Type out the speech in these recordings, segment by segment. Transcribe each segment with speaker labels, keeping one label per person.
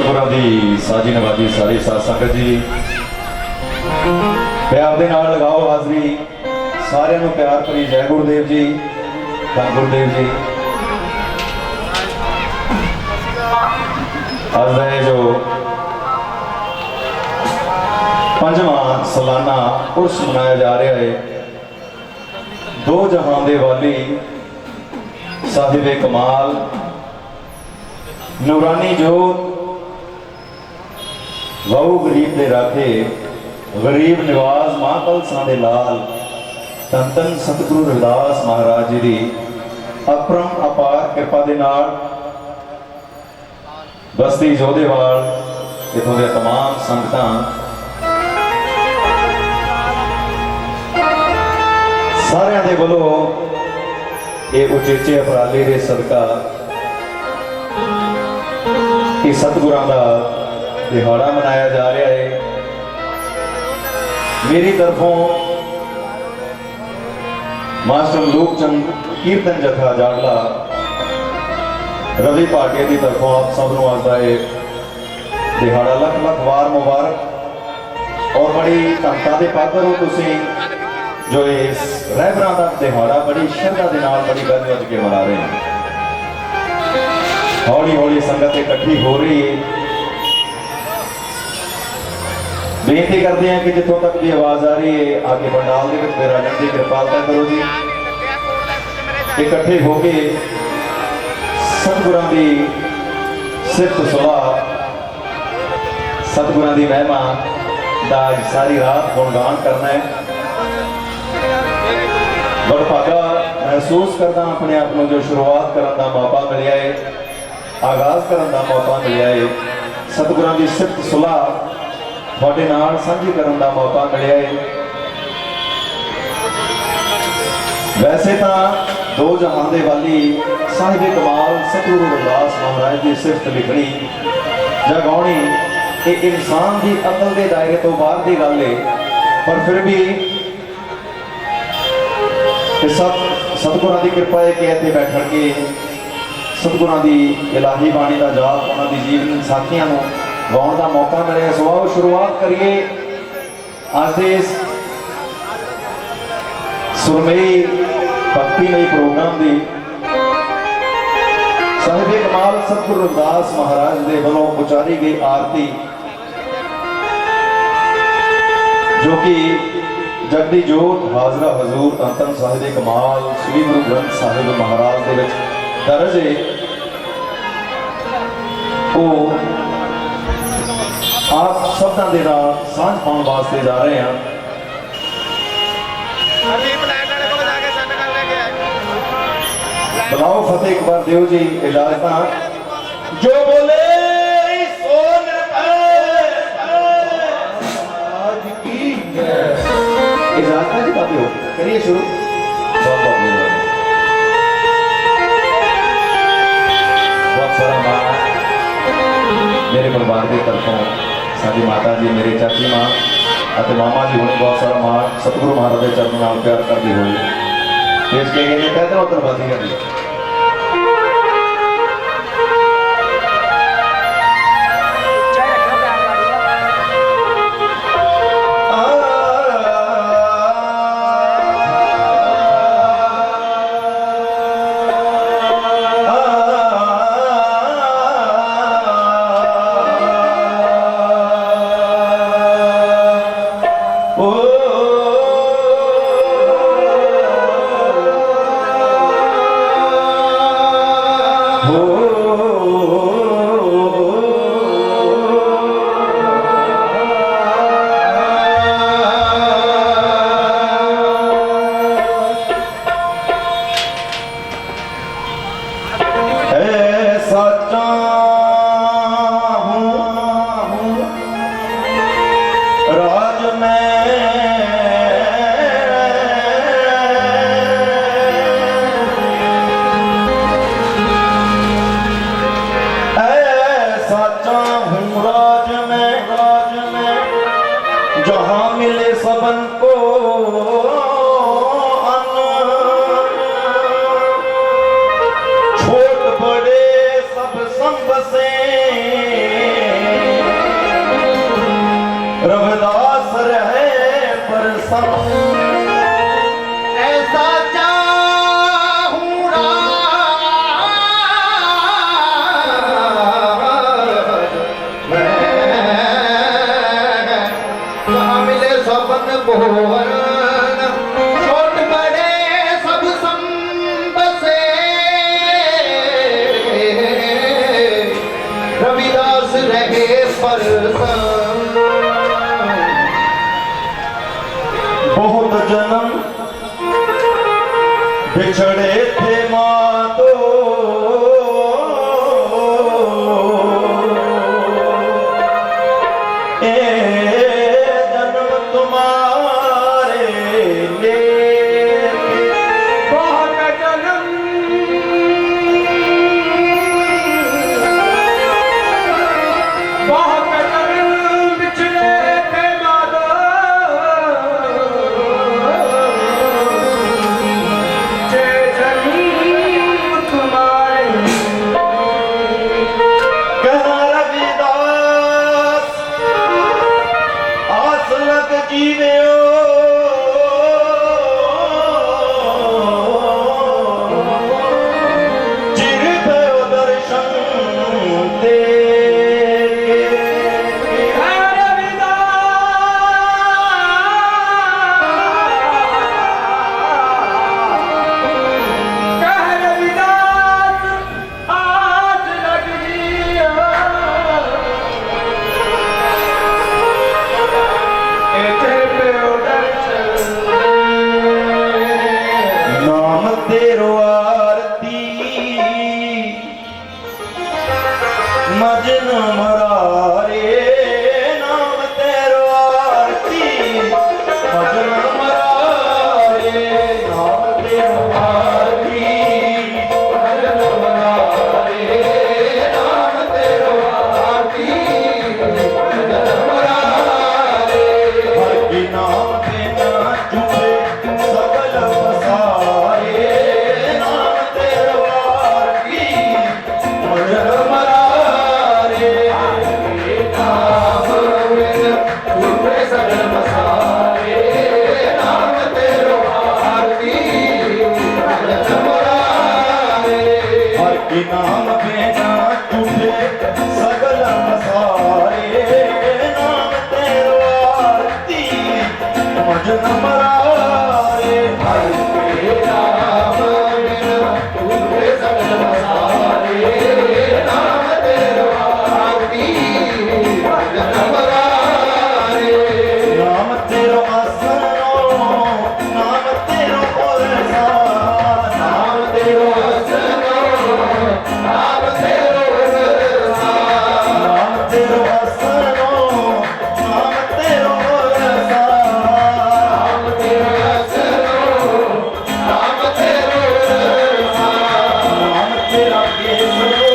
Speaker 1: सतगुरां दी साजी नवाजी सारी साध संगत जी प्यार दे नाल लगाओ हाजरी। सारिਆਂ ਨੂੰ प्यार भरी जय गुरुदेव जी। धन गुरुदेव जी। आज का जो 5वां सालाना उर्स मनाया जा रहा है, दो जहां दे वाली साहिबे कमाल नूरानी जोत वाऊ गरीब दे राखे गरीब निवाज मां कलसा दे लाल धन धन सतगुरु रविदास महाराज जी की अपरम अपार कृपा दे नाल बस्ती जोधेवाल इतों के तमाम संगतां सारिਆਂ ਦੇ ਵੱਲੋਂ ਇਹ उचेचे उपराले के सदका कि सतगुरां दा दिहाड़ा मनाया जा रहा है। मेरी तरफों मास्टर लोकचंद कीर्तन जथा जाड़ला रवि भाटिया की तरफों आप सबनों आता है दिहाड़ा लख लख वार मुबारक और बड़ी धनता के पात्र हो तुसीं जो इस रहबरां दा दिहाड़ा बड़ी श्रद्धा के नाल बड़ी गज वज के मना रहे हैं। हौली हौली संगत इकट्ठी हो रही है। बेनती करते हैं कि जितों तक भी आवाज आ रही है आगे पंडाल के विराजन की कृपालता करो जी। इकट्ठे होके सतगुरां दी सिफत सलाह सतगुरां दी महिमा दा सारी रात गुणगान करना है। बड़भागा महसूस करना अपने आप को जो शुरुआत करने का मौका मिलया है, आगाज करने का मौका मिलया है, सतगुरां दी सिफत सलाह थोड़े नाल साझी करने का मौका मिलया है। वैसे तो दो जहां दे वाली साहिबे कमाल सतगुरु रविदास महाराज की सिफत लिखनी या गाउणी ये इंसान की अकल के दायरे तो बाहर की गल है, पर फिर भी सतगुरां की कृपा है कि इत्थे बैठ के सतगुरां की इलाही बाणी का जाप उन्होंने जीवन साखियां गाउण का मौका मिले। सो आओ शुरुआत करिए आज के इस सुरमई भक्तिमय प्रोग्राम की। साहिबे कमाल सतगुरु रविदास महाराज के वालों उचारी गई आरती जो कि जगदी जोत हाजरा हजूर धन धन साहिबे कमाल श्री गुरु ग्रंथ साहिब महाराज के विच दर्ज है, वो आप शब्दों के नाल सांझ पाने वास्ते जा रहे हैं। बुलाओ फतेह एक बार देव जी इजाजत जो बोले सो इजाजत जी बातें हो करिए शुरू। बहुत सारा माँ मेरे परिवार की तरफों साडी माता जी मेरी चाची माँ और मामा जी होने बहुत सारा माँ सतगुरु महाराज के चरण नाल प्यार करती हुई पेश के गए कहते उधर बाती कर छोट बड़े सब संग से
Speaker 2: रहे पर
Speaker 1: बहुत जन्म बिछड़े थे माँ तो जन्म तुम्हारे ले
Speaker 2: बहुत जन्म बिछड़े थे माधो
Speaker 1: मजन मरारे नाम तेरो आरती मजन मरारे नाम तेरो आरती मजन मरारे नाम तेरो आरती मजन मरारे हर के नाम पे ना झूठे सकल पसारे नाम तेरो आरती मजन नाम बेना झूठे सगल मसारे नाम तेरो आरती मजन मरारे हर के नाम बेना झूठे सगल मसारे नाम तेरो आरती मजन मरारे नाम तेरो आसनो नाम तेरो ओरसा नाम तेरो आसनो नाम तेरो रसा नाम तेरो आसनो नाम तेरो रसा नाम तेरो आसनो नाम तेरो रसा नाम तेरा केसरो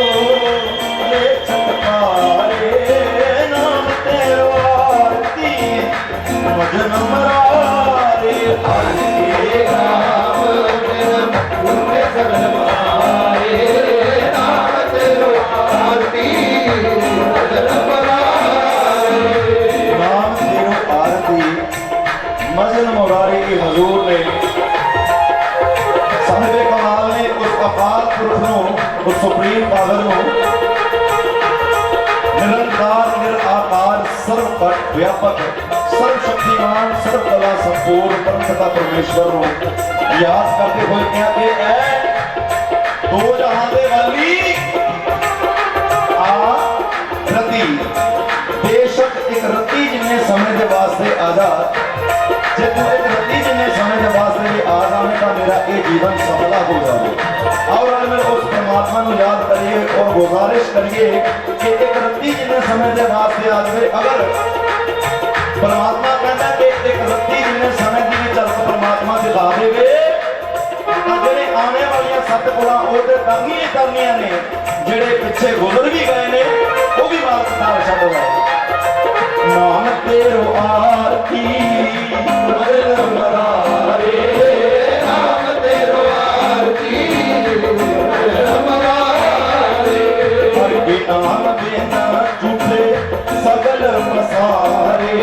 Speaker 1: ले छटकारे नाम तेरो आरती मजन मरारे हर के नाम बिन उनके सगल मरारे नाम तेरो आरती मजन मरारे नाम तेरो आरती मजन मुरारी के हजूर ने साहिब कमाल ने उस अकाल पुरख ਨੂੰ उस सुप्रीम पावर ਨੂੰ निरंकार निराकार सर्वपट व्यापक सर्वशक्तिमान सर्वकला संपूर्ण परमपिता परमेश्वर ਨੂੰ याद करते हुए क्या कि ऐ दो जहां दे वाली आ रति बेशक एक रति जिन्ने समय के वास्ते आजाद जे तू एक रति जिन्ने समय के वास्ते भी आ जाने का मेरा ये जीवन सफला हो जाए और मैं उस परमात्मा को याद करिए और गुजारिश करिए कि एक रति जिन्ने समय के वास्ते आ जाए अगर परमात्मा कहता है कि एक रति जिन्ने समय की चल परमात्मा दिखा देवे जेडे आने वाली सतपुरा ओते तंगी करनिया ने जेडे पिछे गुजर भी गए ने वो भी मार्ग नाल छड्ड गए नाम तेरो आरती मजन मरारे नाम तेरो आरती मजन मरारे हर के नाम बिना झूठे सगल मसारे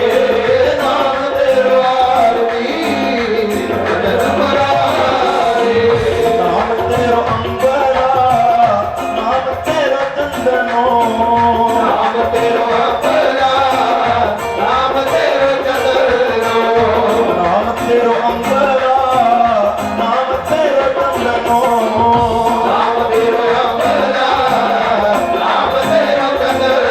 Speaker 1: नाम तेरो आरती मजन मरारे नाम तेरो अंबरा नाम तेरो चंदनो नाम तेरो अंबरा नाम तेरो चंदनो नाम तेरो अंबरा नाम तेरो चंदनो नाम तेरो अंबरा नाम तेरो चंदनो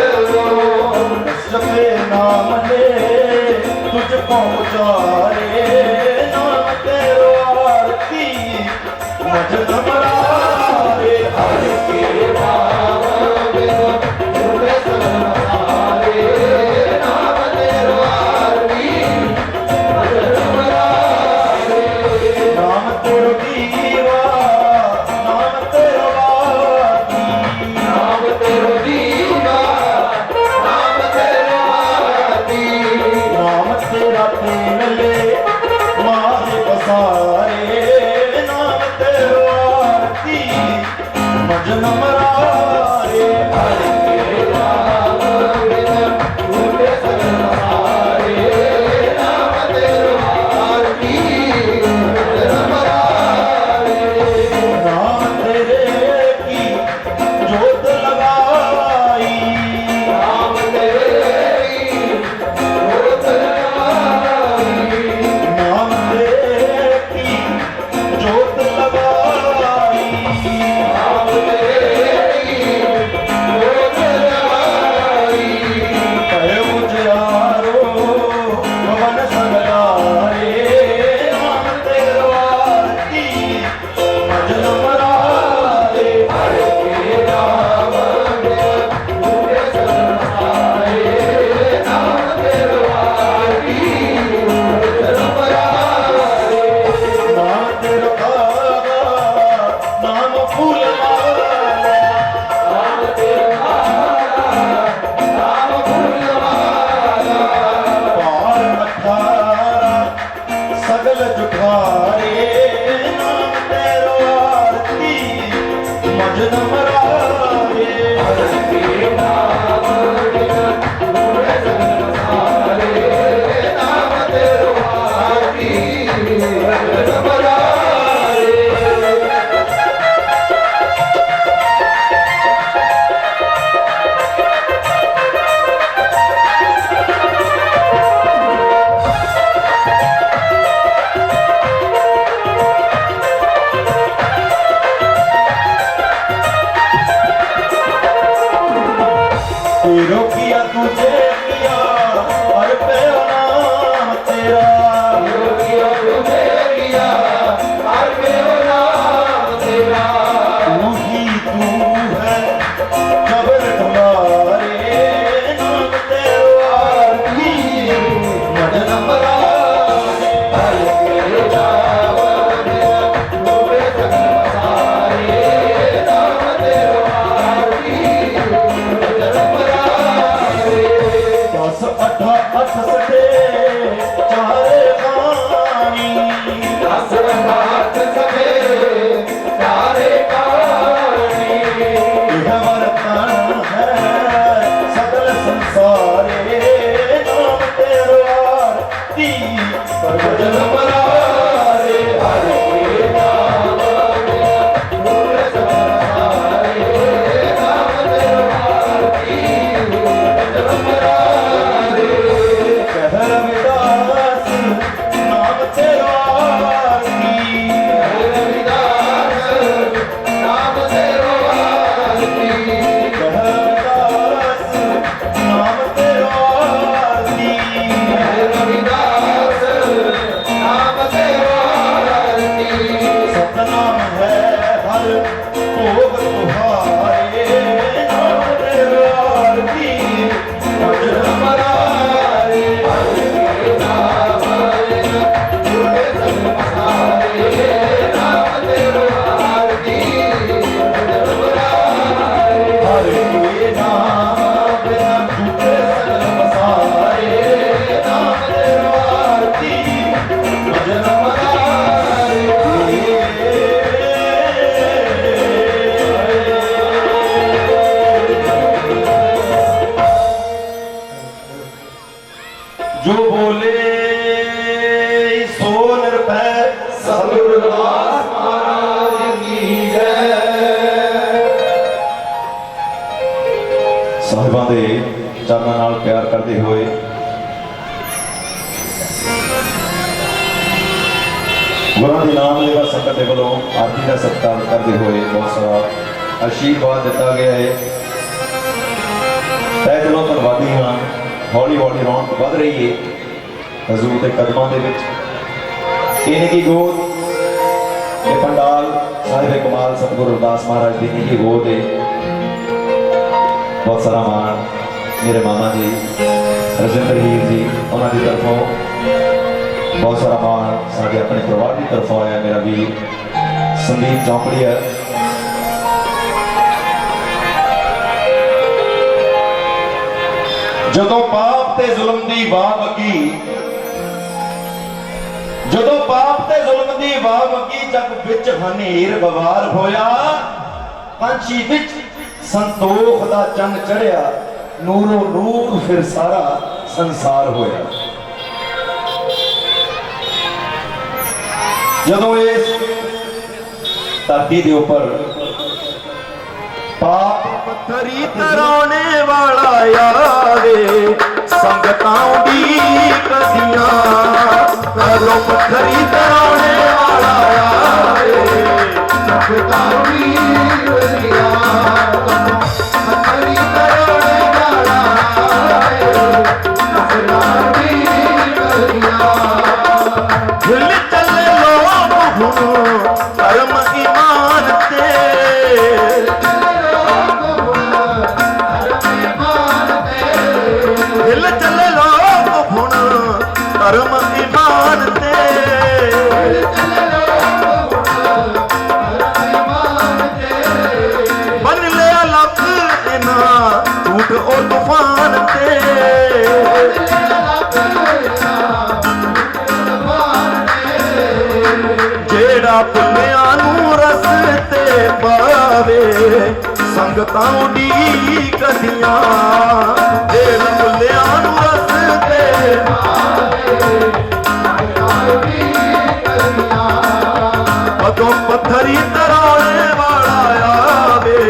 Speaker 1: रोकिया तुझे किया और पे नाम तेरा
Speaker 2: रोकिया तुझे किया और पे नाम तेरा
Speaker 1: तू ही तू है कब्र तुम्हारे नाम तेरा
Speaker 2: मदन मरा हर के जावन डूबे सगल सारे नाम तेरा मदन मरा
Speaker 1: दस अठा अठ सटे चारे गानी
Speaker 2: दस हाथ सके सारे कानी
Speaker 1: यह वरतान है सकल संसारे नाम तेरा ती
Speaker 2: मदन मरा रे हर के जावन डूबे सगल सारे नाम तेरा मदन मरा
Speaker 1: कह रविदास नाम तेरा
Speaker 2: रविदास नाम तेरो आरती
Speaker 1: कह रविदास नाम तेरा
Speaker 2: रविदास नाम तेरो आरती
Speaker 1: सतनाम है हर भोग तुम्हारे नाम तेरा भजन
Speaker 2: मरा रे हर के नाम झूठे सब सारे नाम तेरो आरती मरा
Speaker 1: हर के नाम बिना झूठे सगल बसारे नाम तेरा आरती भजन जो बोले सो निर्भय
Speaker 2: सतगुरुदास महाराज की जय
Speaker 1: ਸਾਹਿਬਾਂ ਦੇ ਚਰਨਾਂ ਨਾਲ ਪਿਆਰ ਕਰਦੇ ਹੋਏ ਗੁਰਾਂ ਦੀ ਨਾਮ ਲੇਵਾ ਸੰਗਤ ਦੇ ਵੱਲੋਂ ਆਰਤੀ ਦਾ ਸਤਿਕਾਰ ਕਰਦੇ ਹੋਏ ਬਹੁਤ ਸਾਰਾ ਆਸ਼ੀਰਵਾਦ ਦਿੱਤਾ ਗਿਆ ਹੈ। ਤਹਿ ਦਿਲੋਂ ਧੰਨਵਾਦੀ ਹਾਂ। ਹੌਲੀ ਹੌਲੀ ਰੌਣਕ ਵੱਧ ਰਹੀ ਹੈ ਹਜ਼ੂਰ ਦੇ ਕਦਮਾਂ ਦੇ ਵਿੱਚ। ਇਹ ਨਿੱਕੀ ਗੋਦ ਇਹ ਪੰਡਾਲ ਸਾਹਿਬ ਕਮਾਲ ਸਤਿਗੁਰੂ ਰਵਿਦਾਸ ਮਹਾਰਾਜ ਦੀ ਨਿੱਕੀ ਗੋਦ ਹੈ। बहुत सारा मान मेरे मामा जी रजिंदर हीर जी उन्होंने तरफों बहुत सारा मान साढ़े अपने परिवार की तरफों आया मेरा वीर संदीप चौंपड़िया जदों पाप ते जुल्म दी वाह वगी जदों पाप ते जुल्म दी वाह वगी जग विच हनेर बवार होया पंछी विच संतोख दा चंद चढ़िया नूरो नूर फिर सारा संसार होया जदों इस धरती के ऊपर पाप पत्थरी तराने वाला आवे संगतां दी कदियां करो पत्थरी तराने वाला आवे
Speaker 2: संगतां दी कदियां पत्थरी तराने वाला आवे संगतां दी कदियां
Speaker 1: हिल चले लोग हुन कर्म ईमान ते हिल चले लोग हुन कर्म ईमान ते बन लिया लक इना झूठ और तूफान ते जेड़ा पुलिया नू रस्ते पावे संगतां दी कदियां जेड़ा पुलिया नू रस्ते पगों पत्थरी तराने वाला आवे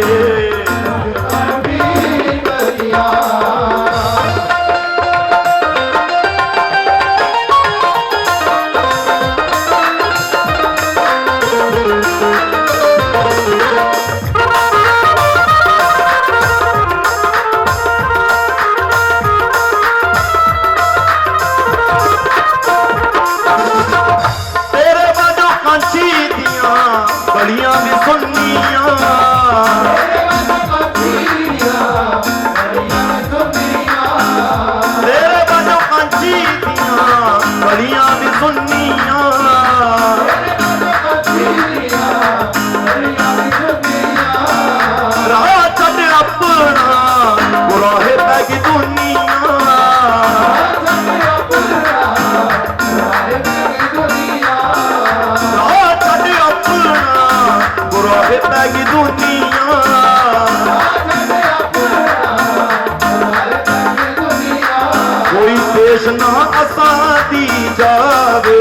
Speaker 3: ਤ੍ਰਿਸ਼ਨਾ ਅਸਾਂ ਦੀ ਜਾਵੇ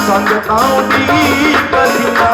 Speaker 3: ਸੰਗਤਾਂ ਦੀ ਕਲੀਆਂ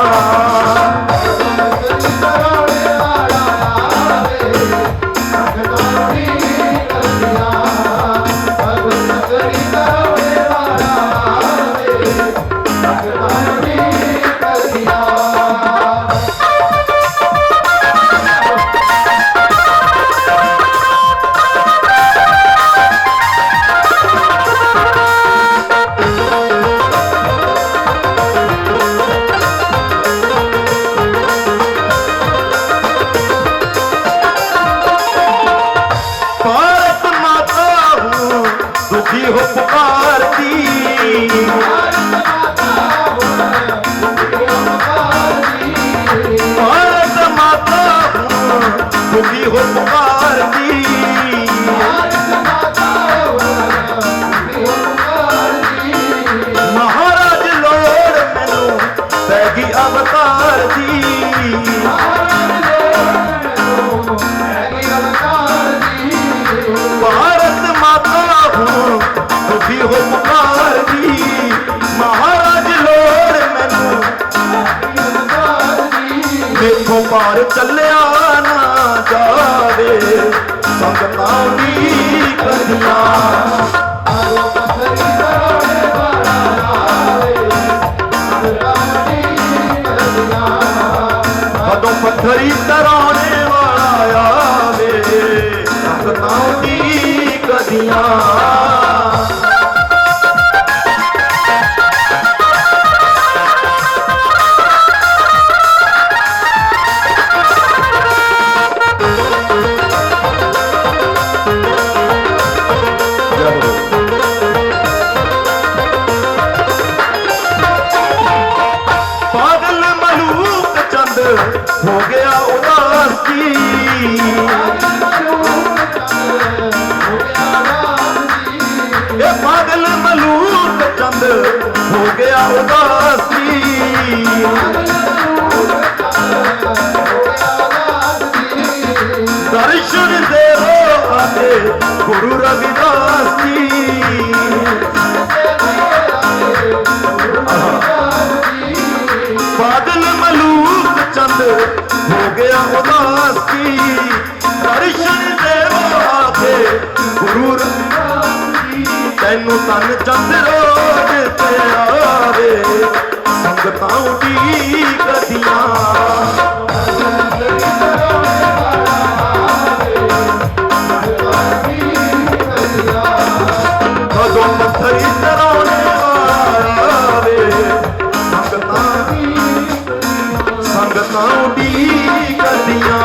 Speaker 3: हो पुकारती भारत माता दुखी हो पुकारती महाराज लोड़ मैनू पैगी अवतार दी भारत माता दुखी हो पुकार दी महाराज लोड़ मैनू देखो पार चलिया ना जावे संगतां दी कलियां कदों पत्थरी तराने वाला आवे संगतां दी कलियां हो गया उदासी ये पागल मलूक चंद हो गया उदासी दर्शन देवो आते गुरु रविदास जी पागल मलूक चंद हो गया उदासी दर्शन देवो आके गुरु तैनू तन चंद रोज ते आवे संगतां दी कदियां कदों पत्थरी तराने आवे संगतां दी कदियां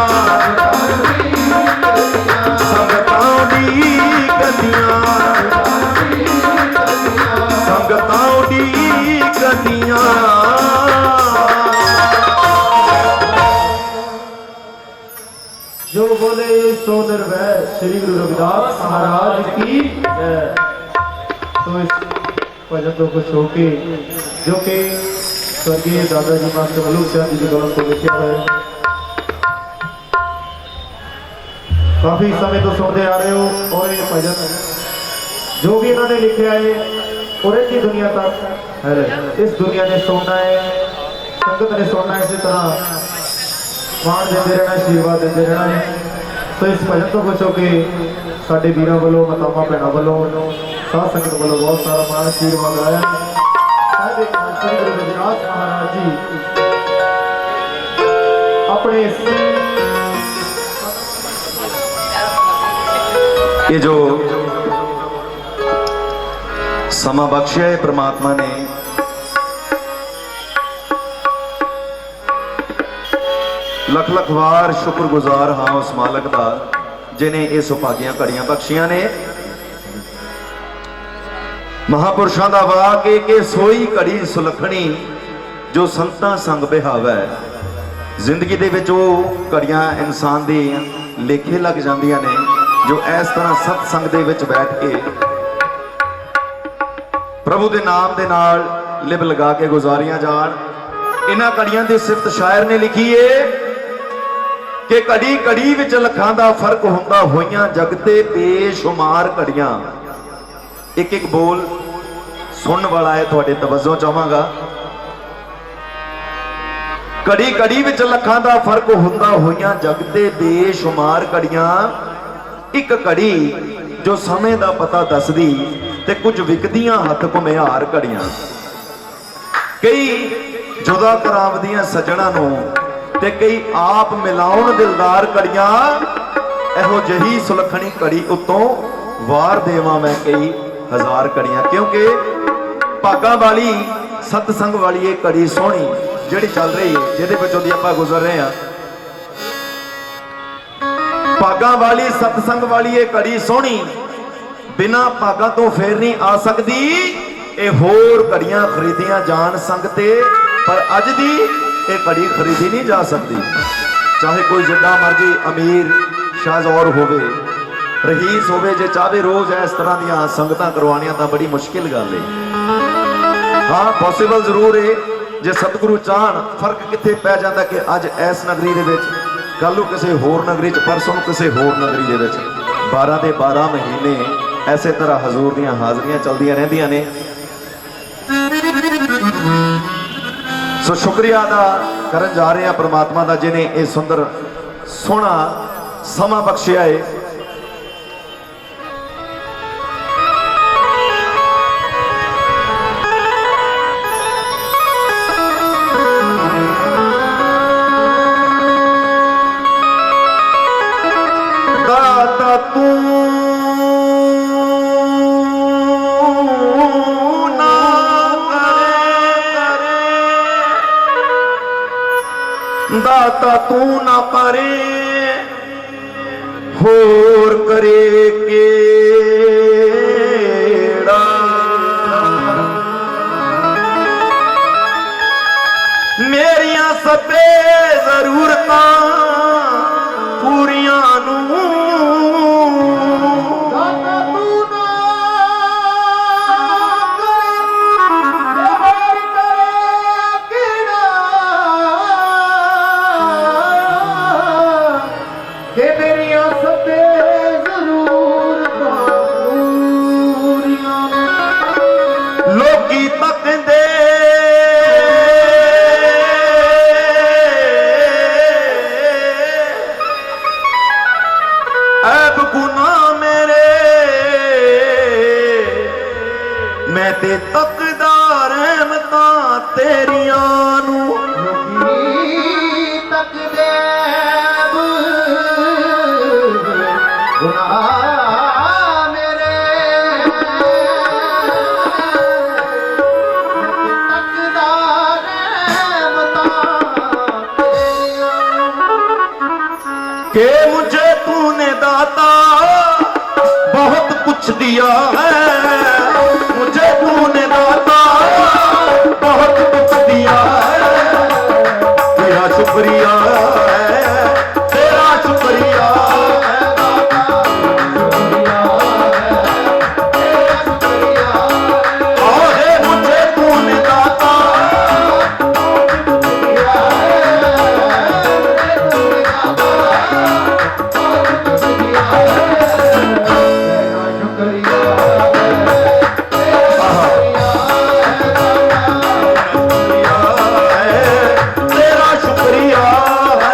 Speaker 3: संगतां दी कदियां संगतां दी कदियां
Speaker 4: जो बोले सो निर्भय श्री गुरु रविदास महाराज की जय। तो इस भजन को छो के जो कि स्वर्गीय दादाजी मास्टर मलूक चंद जी की कलम को लिखा है काफी समय तो सुनते आ रहे हो और ये भजन जो भी इन्होंने लिखे है और की दुनिया तक है इस दुनिया ने सुनना है संगत ने सुनना है इसी तरह मान देते रहना आशीर्वाद देते रहना है। तो इस भजन तो कुछ हो के साडे वीरां वालों मातावां भैणां वालों साध संगत वालों बहुत सारा मान आशीर्वाद आया साडे श्री गुरु रविदास महाराज जी अपने
Speaker 1: ये जो समा बख्शिया है परमात्मा ने लख लख वार शुक्रगुजार हाँ उस मालक का जिन्हें ये सुभागियां घड़ियां बख्शियां ने महापुरुषों का वाक के सोई घड़ी सुलखणी जो संतां संग बिहावै जिंदगी दे विच वो घड़ियां इंसान दी लेखे लग जांदियां ने जो इस तरह सत्संग दे विच बैठ के प्रभु दे नाम दे नाल लिप लगा के गुजारियां जान। इन्हां घड़ियां दी सिफत शायर ने लिखी है कि घड़ी घड़ी विच लखां दा फर्क हुंदा होइयां जगते बेशुमार घड़ियां
Speaker 3: एक एक बोल सुनने वाला है, थोड़े तवज्जो चाहांगा। घड़ी घड़ी विच लखां दा फर्क हुंदा होइयां जग ते बेशुमार घड़ियां, एक घड़ी जो समय दा पता दसदी ते कुछ विकदियां हथ घुमियार घड़ियां। कई जुदा करावदियां सजणा नूं ते कई आप मिलाउण दिलदार घड़ियां। ਇਹੋ ਜਿਹੀ ਸੁਲੱਖਣੀ ਘੜੀ ਉਤੋਂ ਵਾਰ ਦੇਵਾਂ मैं कई हज़ार घड़ियां, क्योंकि ਭਾਗਾਂ वाली सतसंग वाली ਇਹ घड़ी सोहनी ਜਿਹੜੀ ਚੱਲ ਰਹੀ ਹੈ, ਜਿਹਦੇ ਵਿੱਚੋਂ ਦੀ ਆਪਾਂ ਗੁਜ਼ਰ ਰਹੇ ਹਾਂ। ਭਾਗਾਂ वाली सतसंग वाली ਇਹ ਘੜੀ सोहनी ਬਿਨਾਂ ਭਾਗਾਂ ਤੋਂ ਫੇਰ ਨਹੀਂ ਆ ਸਕਦੀ। ਇਹ ਹੋਰ ਘੜੀਆਂ ਖਰੀਦੀਆਂ ਜਾਣ ਸੰਗ ਤੇ, ਪਰ ਅੱਜ ਦੀ ਇਹ ਘੜੀ ਖਰੀਦੀ ਨਹੀਂ ਜਾ ਸਕਦੀ। ਚਾਹੇ ਕੋਈ ਜਿੱਡਾ ਮਰਜੀ ਅਮੀਰ शाहजौर होवे, रहीस होवे, जे चाहे रोज इस तरह दियां संगतां करवाणियां तां बड़ी मुश्किल गल है। हाँ पॉसिबल जरूर है जे सतगुरु चाहन। फर्क कित्थे पै जांदा कि अज इस नगरी दे विच, कल नूं किसी होर नगरी च, परसों नूं किसी होर नगरी दे विच 12 ਦੇ 12 महीने इसे तरह हजूर दीयां हाज़रियां चलदियां रहिंदियां ने। सो शुक्रिया अदा करन जा रहे हैं परमात्मा दा जिन्हें ये सुंदर सोहना समा बख्शिया है। दाता तू ना करे, दाता तू ना करे, होर करे केड़ा। मेरियां सबे जरूरतां पूरियां नूं
Speaker 2: दाता तू ना करे, होर करे केड़ा। के मेरियां सबे जरूरतां पूरियां।
Speaker 3: लोकी तकदे ऐब गुनाह मेरे, मैं ते तकदा रहमतां तेरियां नूं।
Speaker 2: तक देव गुनाह मेरे, तकदार
Speaker 3: के मुझे तूने दाता बहुत कुछ दिया है, मुझे तूने दाता बहुत कुछ दिया है। तेरा शुक्रिया है, तेरा शुक्रिया है दाता, और मुझे तूने दाता तेरा शुक्रिया है।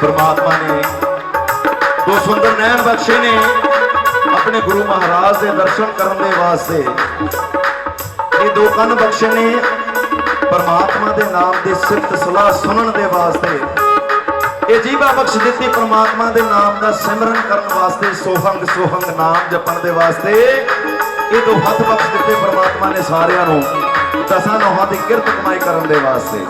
Speaker 3: परमात्मा ने दो सुंदर नैन बख्शे ने अपने गुरु महाराज के दर्शन करने वास्ते। ये दो कन बख्शे ने परमात्मा के नाम की सिफत सलाह सुनने के वास्ते। ये जीवा बख्श दी परमात्मा के नाम का सिमरन करने वास्ते, सोहंग सोहंग नाम जपन के वास्ते। ये दो हथ बख्श दिते परमात्मा ने सारिਆਂ ਨੂੰ दसां नौहां की किरत कमाई करने के वास्ते।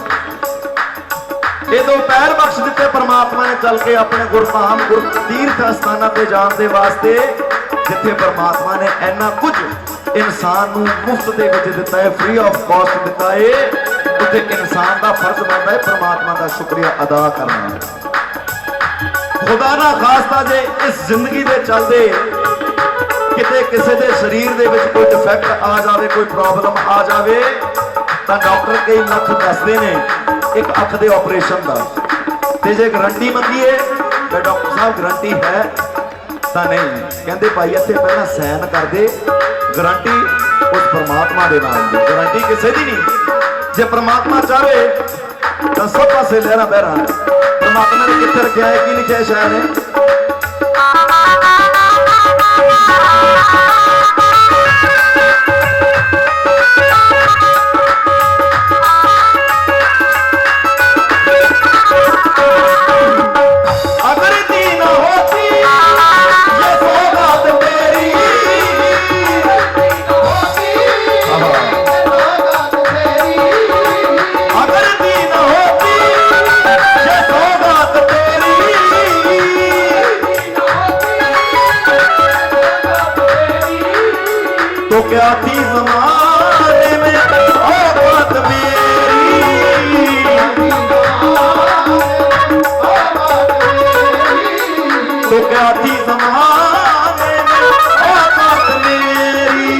Speaker 3: ये दो पैर बख्श दिते परमात्मा ने चल के अपने गुरधाम गुर तीर्थ स्थानों पर जाने के वास्ते, जिथे परमात्मा ने इन्ना कुछ इंसान को मुफ्त दे विच दिता है, फ्री ऑफ कॉस्ट दिता है। ਉੱਥੇ ਇਨਸਾਨ ਦਾ ਫਰਜ਼ ਬਣਦਾ ਹੈ परमात्मा ਦਾ ਸ਼ੁਕਰੀਆ ਅਦਾ ਕਰਨਾ। खुदा ना खास्ता जे इस जिंदगी दे चलते किते किसी दे शरीर दे विच कोई डिफेक्ट आ जाए, कोई प्रॉब्लम आ जाए, तो डॉक्टर कई लख दसते ने एक अख दे ऑपरेशन का, ते जे गारंटी मंगीए तो डॉक्टर साहब गारंटी है तो नहीं, कहते भाई इत्थे पहला साइन कर दे, गारंटी उस परमात्मा के नाम की, गारंटी किसी की नहीं। जे परमात्मा चाहे तो सब पासे लहरा बहरा परमात्मा ने कितने रखा है, की लिखा है शायर ने, अगर दी ना होती ये सौगात मेरी, अगर दी ना होती ये सौगात तेरी, तो क्या थी ज़माने में औकात मेरी, तो क्या थी ज़माने में औकात मेरी,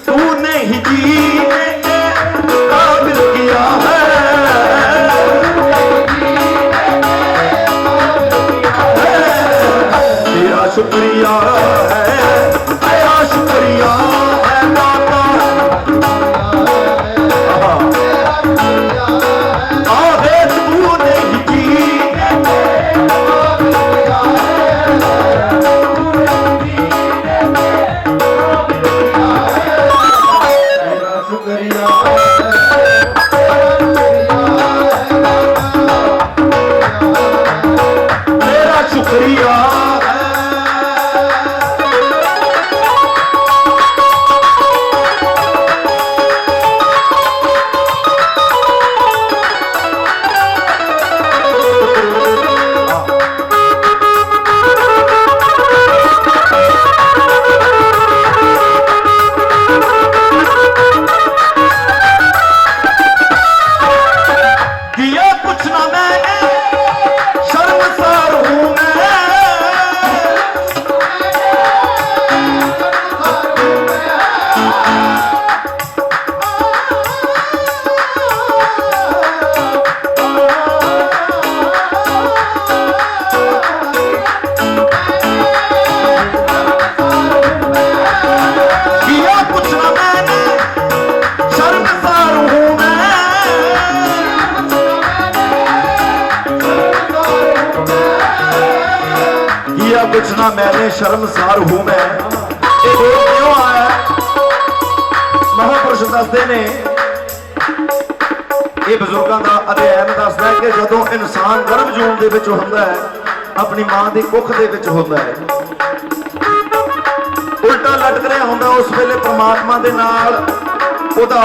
Speaker 3: तूने ही जीने के काबिल किया है, तेरा शुक्रिया है, तेरा शुक्रिया है दाता, आगे तूने ही जीने तेरा शुक्रिया है। किया कुछ ना मैंने, शर्मसार हूं मैं, किया कुछ ना मैंने, शर्मसार हूं मैं, किया कुछ ना मैंने शर्मसार हूं मैं। ये बोल क्यों आया? महापुरुष दसते ने, ये बुजुर्गों का अध्ययन दसदा है कि जदों इंसान गर्भ जून दे विच हुंदा है, अपनी मां दी कुख दे विच हुंदा है, उल्टा लटक रहा हुंदा, उस वेले परमात्मा दे नाल ओदा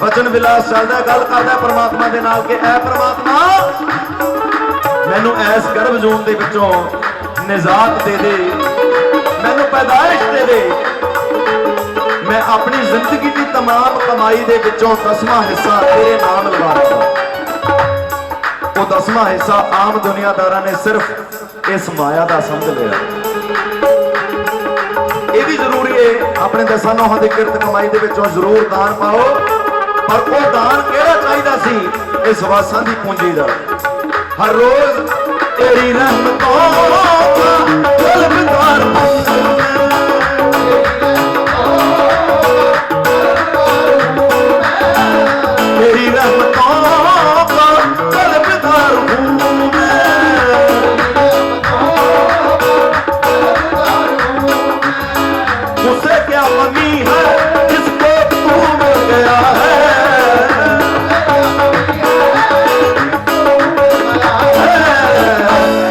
Speaker 3: वचन विलास चलदा, गल करदा परमात्मा दे नाल कि ऐ परमात्मा मैनू ऐस गर्भ जून दे विचों निजात दे दे, मैनू पैदाइश दे दे, मैं अपनी जिंदगी की तमाम कमाई दे विचों 10वां हिस्सा तेरे नाम लगा, वो 10वां हिस्सा आम दुनियादारा ने सिर्फ इस माया का समझ लिया। ये भी जरूरी है, अपने 10 नौहां की किरत कमाई दे विचों जरूर दान पाओ, पर वो दान केड़ा चाहिदा सी इस वासां दी पूंजी दा। हर रोज तेरी रहमतों का तलबदार हूं मैं, तेरी रहमतों का तलबदार हूं मैं, उसे क्या कमी है जिसको तू मिल गया है,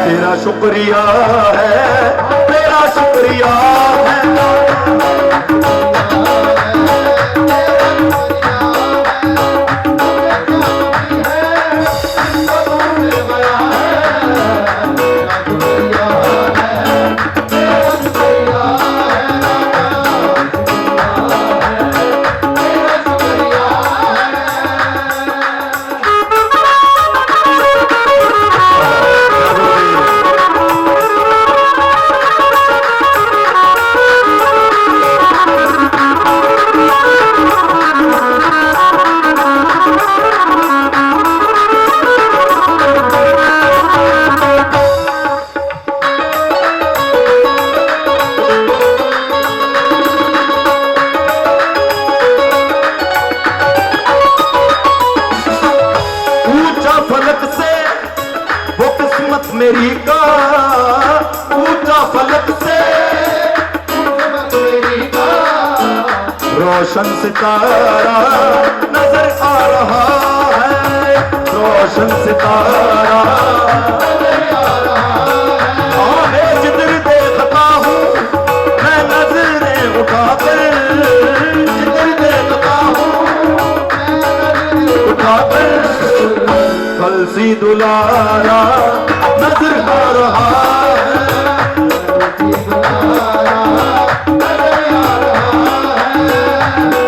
Speaker 3: तेरा शुक्रिया है, तेरा शुक्रिया है, रोशन सितारा नजर आ रहा है, रोशन सितारा मैं जिधर देखता हूँ मैं नजरें उठाकर, जिधर देखता हूँ उठाकर कल सी दुलारा नजर आ रहा है,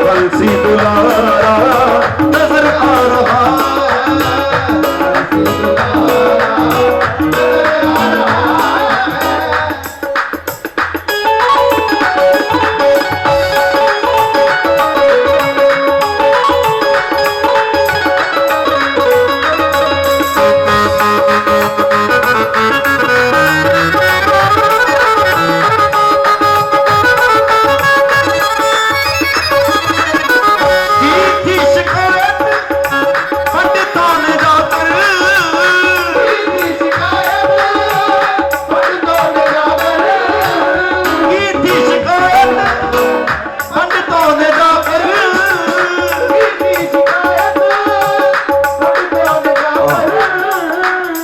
Speaker 3: कल सी दुलारा नजर आ रहा है।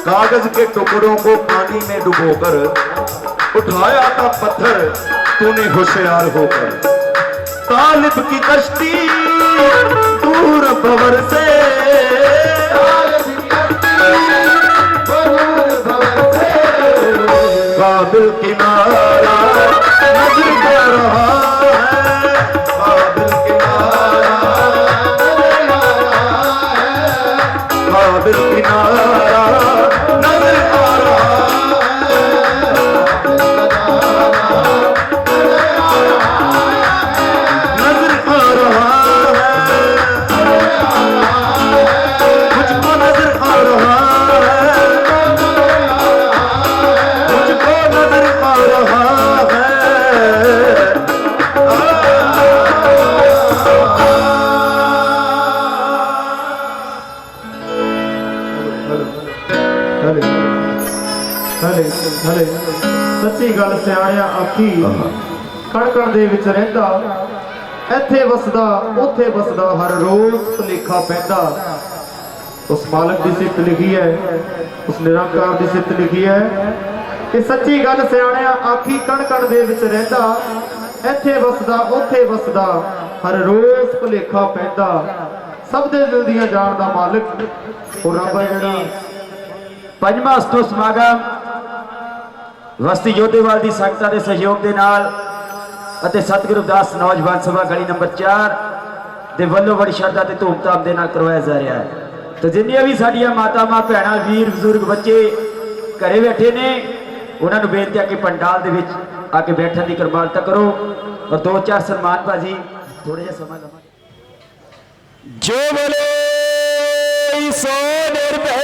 Speaker 3: कागज के टुकड़ों को पानी में डुबोकर उठाया था पत्थर तूने होशियार होकर, तालिब की कश्ती दूर भंवर से, काबिल किनारा नजर आ रहा है, काबिल किनारा काबिल किनारा नजर आ रहा नजर आ रहा है, मुझको नजर आ रहा है, मुझको नजर आ रहा है।
Speaker 4: ਹਲੇ ਸੱਚੀ ਗੱਲ ਸਿਆਣਿਆ ਆਖੀ ਕਣ ਕਣ ਦੇ ਵਿੱਚ ਰਹਿੰਦਾ, ਇੱਥੇ ਵਸਦਾ ਉੱਥੇ ਵਸਦਾ, ਹਰ ਰੋਜ਼ ਭੁਲੇਖਾ ਪੈਂਦਾ। ਉਸ ਮਾਲਕ ਦੀ ਸਿਫਤ ਲਿਖੀ ਹੈ, ਉਸ ਨਿਰੰਕਾਰ ਦੀ ਸਿਫਤ ਲਿਖੀ ਹੈ ਕਿ ਸੱਚੀ ਗੱਲ ਸਿਆਣਿਆ ਆਖੀ ਕਣ ਕਣ ਦੇ ਵਿੱਚ ਰਹਿੰਦਾ, ਇੱਥੇ ਵਸਦਾ ਉੱਥੇ ਵਸਦਾ, ਹਰ ਰੋਜ਼ ਭੁਲੇਖਾ ਪੈਂਦਾ। ਸਭ ਦੇ ਦਿਲ ਦੀਆਂ ਜਾਣਦਾ ਮਾਲਕ ਉਹ ਰੱਬ ਹੈ ਜਿਹੜਾ।
Speaker 5: पंजवां अस्तु समागम वस्ती जोधेवाल की संगतां के सहयोग के नाल ਅਤੇ सतगुरु रविदास नौजवान सभा गली नंबर 4 ਦੇ ਵੱਲੋਂ बड़ी श्रद्धा ਤੇ ਧੂਮਧਾਮ ਦੇ ਨਾਲ ਕਰਵਾਇਆ ਜਾ ਰਿਹਾ ਹੈ। तो जिन्नियां भी साडियां मातावां भैणां वीर बजुर्ग बच्चे घरे बैठे ने उन्हां नूं बेनती है कि पंडाल दे विच आके बैठण दी किरपालता करो और 2-4 सन्मान भाजी थोड़े जिहा समा लवां। जो बोले सो निर्भय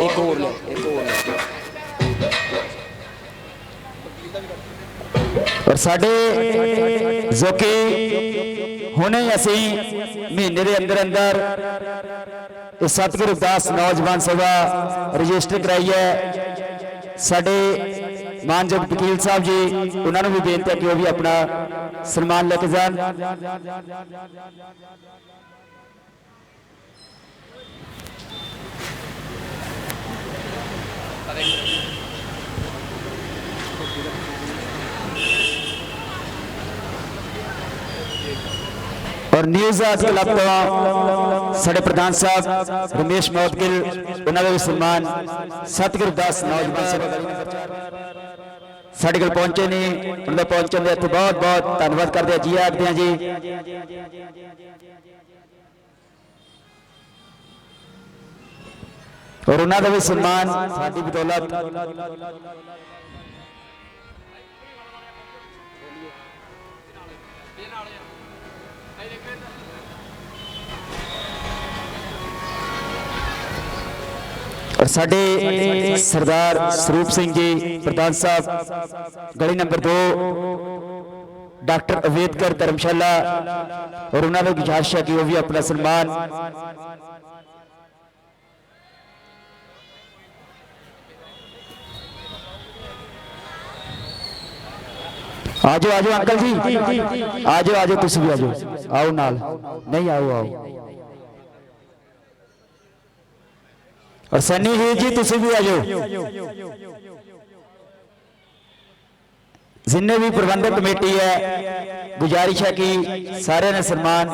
Speaker 6: एक और ले
Speaker 5: और साडे जो कि हुणे असी महीने के अंदर अंदर सतगुरु रविदास नौजवान सभा रजिस्टर कराई है। साडे मानयोग वकील साहब जी उन्होंने भी बेनती है कि वो भी अपना सन्मान लेके जान। और न्यूज़ आज क्लब तो साढ़े प्रधान साहब रमेश मौदगिल उन्होंने भी सम्मान सतगुरु रविदास नौजवान सभा साढ़े कोल पहुंचे नहीं, उन्होंने पहुंचने के इत्थे बहुत बहुत धन्यवाद करते हैं, जी आखते हैं जी। और उन्होंने भी सम्मान साडी बदौलत और साडे सरदार स्वरूप सिंह जी प्रधान साहब गली नंबर 2 डॉक्टर अवेदकर धर्मशाला और उन्होंने गुजारिश है कि वो भी अपना सम्मान आजो आजो अंकल जी आजो आजो तुसी भी आजो आओ नाल नहीं आओ आओ और सन्नी वीर जी तुसी भी आजो जिन्ने भी प्रबंधक कमेटी है गुजारिश है कि सारे ने सम्मान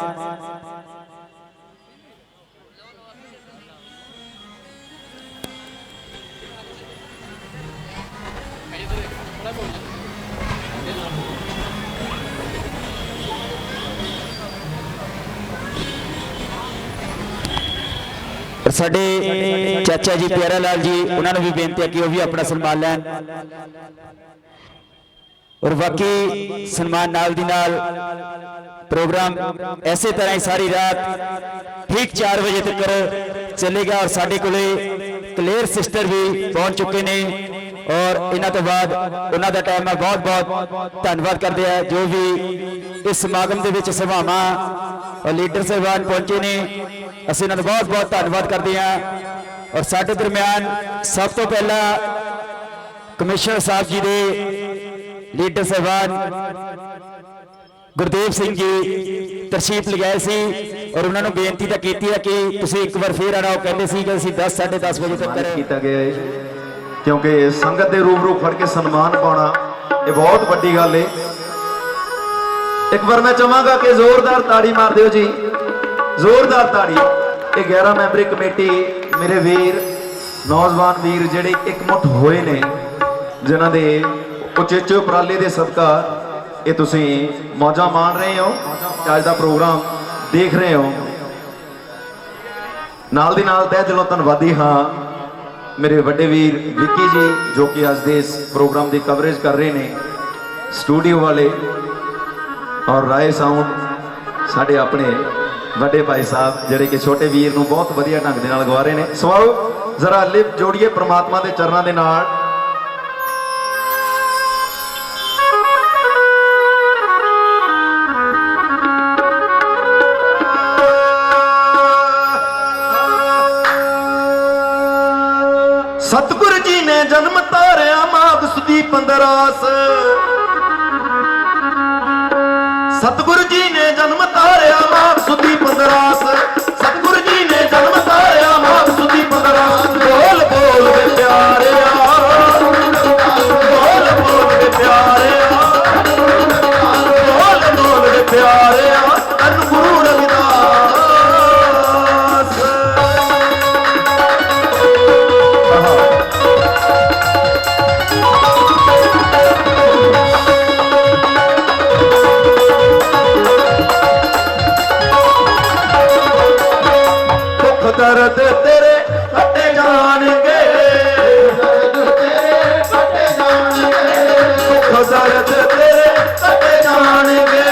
Speaker 5: और साडे चाचा जी प्यारा लाल जी उन्होंने भी बेनती है कि वह भी अपना सन्मान लैन और बाकी सन्मान नाल दी नाल प्रोग्राम ऐसे तरह ही सारी रात ठीक 4 बजे तक चलेगा और साडे कोले क्लेयर सिस्टर भी पहुंच चुके ने और इन्हां तो बाद उन्हां दा टाइम है बहुत बहुत धन्यवाद करते हैं जो भी इस समागम के विच सभावां और लीडर साहबान पहुंचे ने ਅਸੀਂ ਇਹਨਾਂ ਦਾ बहुत बहुत धन्यवाद करते हैं और साडे दरम्यान सब तो पहला कमिश्नर साहब जी दे लीडर साहबान गुरदेव सिंह जी तशरीफ लगाए सी और उन्होंने बेनती तो की है कि तुसीं एक बार फिर आना कहते सी कि ਅਸੀਂ 10 10:30 बजे तक करें
Speaker 3: ਕੀਤਾ ਗਿਆ ਹੈ ਕਿਉਂਕਿ ਸੰਗਤ ਦੇ ਰੂਬਰੂ ਫੜ ਕੇ ਸਨਮਾਨ ਪਾਉਣਾ ਇਹ ਬਹੁਤ ਵੱਡੀ ਗੱਲ ਹੈ ਇੱਕ ਵਾਰ ਮੈਂ ਚਾਹਾਂਗਾ ਕਿ ਜ਼ੋਰਦਾਰ ਤਾੜੀ ਮਾਰ ਦਿਓ ਜੀ ਜ਼ੋਰਦਾਰ ਤਾੜੀ ਇਹ 11 ਮੈਂਬਰੀ ਕਮੇਟੀ ਮੇਰੇ ਵੀਰ ਨੌਜਵਾਨ ਵੀਰ ਜਿਹੜੇ ਇਕਮੁੱਠ ਹੋਏ ਨੇ ਜਿਨ੍ਹਾਂ ਦੇ ਉਚੇਚੇ ਉਪਰਾਲੇ ਦੇ ਸਦਕਾ ਇਹ ਤੁਸੀਂ ਮੌਜਾਂ ਮਾਣ ਰਹੇ ਹੋ ਅੱਜ ਦਾ ਪ੍ਰੋਗਰਾਮ ਦੇਖ ਰਹੇ ਹੋ ਨਾਲ ਦੀ ਨਾਲ ਤਹਿ ਦਿਲੋਂ ਧੰਨਵਾਦੀ ਹਾਂ ਮੇਰੇ ਵੱਡੇ ਵੀਰ ਵਿੱਕੀ ਜੀ ਜੋ ਕਿ ਅੱਜ ਦੇ ਇਸ ਪ੍ਰੋਗਰਾਮ ਦੀ ਕਵਰੇਜ ਕਰ ਰਹੇ ਨੇ ਸਟੂਡੀਓ ਵਾਲੇ ਔਰ ਰਾਏ ਸਾਊਂਡ ਸਾਡੇ ਆਪਣੇ ਵੱਡੇ ਭਾਈ ਸਾਹਿਬ ਜਿਹੜੇ ਕਿ ਛੋਟੇ ਵੀਰ ਨੂੰ ਬਹੁਤ ਵਧੀਆ ਢੰਗ ਦੇ ਨਾਲ ਗਵਾ ਰਹੇ ਨੇ ਸੋ ਆਓ ਜ਼ਰਾ ਲਿਪ ਜੋੜੀਏ ਪ੍ਰਮਾਤਮਾ ਦੇ ਚਰਨਾਂ ਦੇ ਨਾਲ सतगुरु जी ने जन्म तारिया माघ सुदी 15 सतगुरु जी ने जन्म तारिया माघ सुदी 15 सतगुरु जी ने जन्म तारिया माघ सुदी 15 बोल बोल वे प्यारे बोल बोल वे प्यारे बोल बोल वे प्यारे धन गुरु रविदास दर्द तेरे कटे जाएंगे दुख दर्द तेरे कटे जाएंगे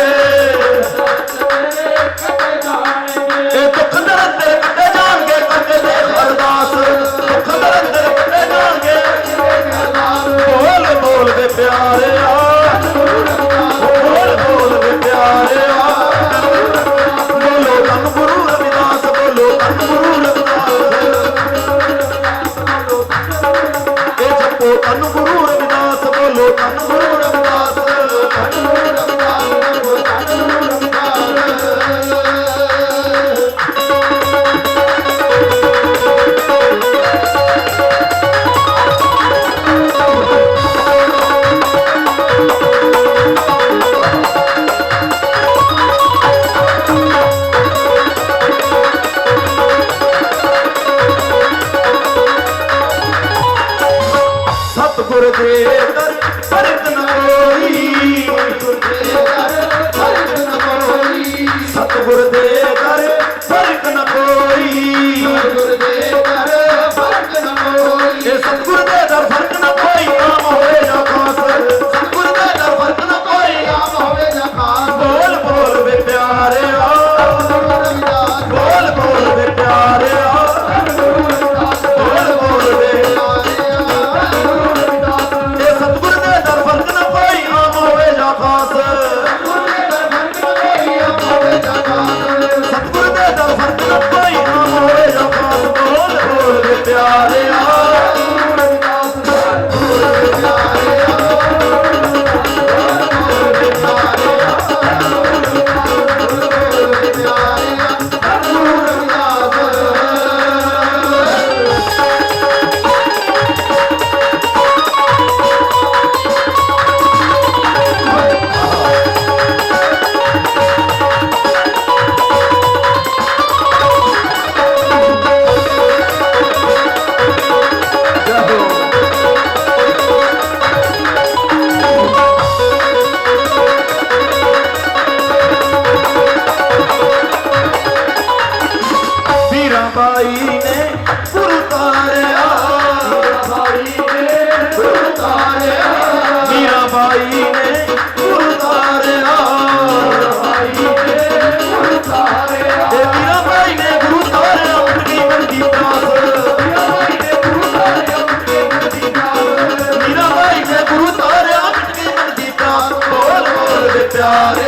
Speaker 3: ये दुख दर्द तेरे कटे जाएंगे करके दे अरदास दुख दर्द तेरे कटे जाएंगे बोल बोल दे प्यारे बोल बोल दे प्यारे बोलो धन गुरु रविदास बोलो धन गुरु रविदास बाई ने गुरु तारिया मीराबाई ने गुरु तारिया मीराबाई ने गुरु तारिया मीराबाई ने गुरु तारिया उनकी बंदी प्यास मीराबाई ने गुरु तारिया उनकी बंदी प्यास बोल बोल दे प्यारे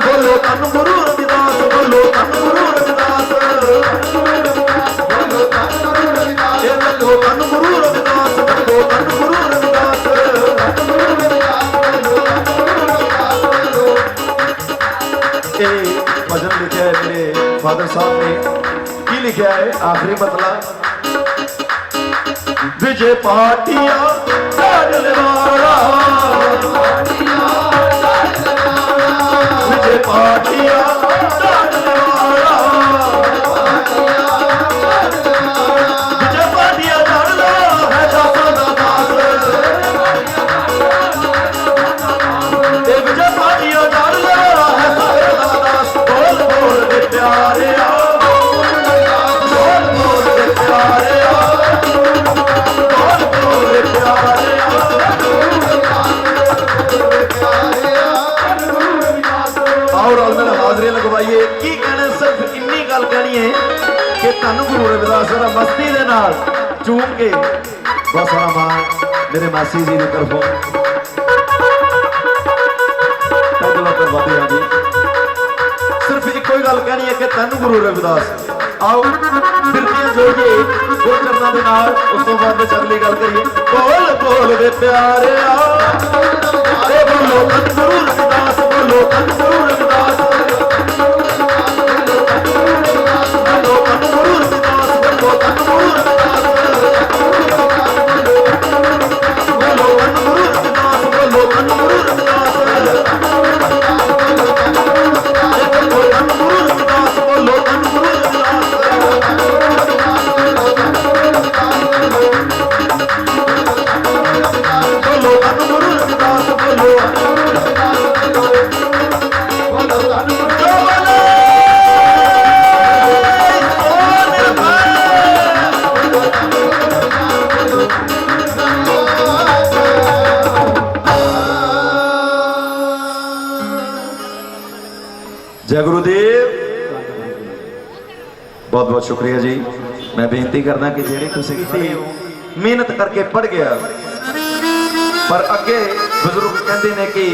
Speaker 3: बोलो धन गुरु रविदास बोलो धन गुरु रविदास ये बोलो धन गुरु रविदास बोलो धन गुरु रविदास ये भजन लिखा है मेरे फादर साहब ने की लिखा है आखिरी मतलब विजय पाटिया विजय पाटिया विजय पाटिया जान लो है दासा दा दास विजय पाटिया जान लो है सारे दा दास बोल बोल दे प्यारे बोल बोल दे प्यारे बोल बोल दे प्यारे और मेरा हाजरी लगवाइए की कहने सिर्फ इन्नी गल कहनी है कि धन गुरु रविदास मस्ती दे नाल चूम के बहुत सारा मान मेरे मासी जी की तरफों जी सिर्फ एक ही गल कहनी है कि धन गुरु रविदास आओ बिरतियां जोड़िए दो चरणों के नाल उस तो बाद में अगली गल करिए बोल बोल दे प्यारे बोलो धन गुरु रविदास बोलो धन गुरु रविदास बोलो धन गुरु रविदास बोलो धन गुरु रविदास बोलो धन गुरु रविदास बोलो धन गुरु रविदास बोलो धन गुरु रविदास बोलो धन गुरु रविदास बोलो धन गुरु रविदास बोलो जय गुरुदेव बहुत बहुत शुक्रिया जी मैं बेनती करदा कि जेड़ी तुसीं मेहनत करके पढ़ गया पर अगे बुजुर्ग कहते ने कि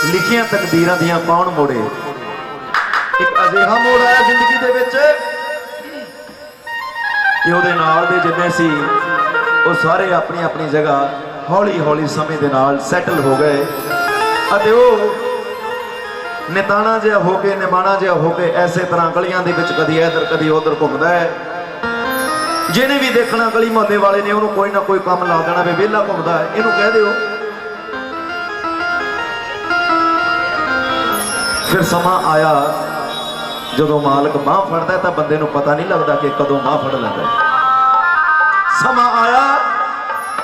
Speaker 3: लिखियां तकदीरां दियां कौन मोड़े एक अजिहा मोड़ आया जिंदगी दे विच कि उहदे नाल दे जिन्ने सी वो सारे अपनी अपनी जगह हौली हौली समय दे नाल सैटल हो गए अते वो निताना जिहा होके निमाणा जिहा होके ऐसे तरह गलियां दे विच कदी इधर कदी उधर घुमदा है जिन्हें भी देखना गली मोहल्ले वाले ने उन्होंने कोई ना कोई काम ला देना भी वेला घूमता है इनू कह दियो फिर समा आया जो मालिक बाह फड़ता है तो बंदे नूं पता नहीं लगता कि कदों बाह फड़ लैंदा समा आया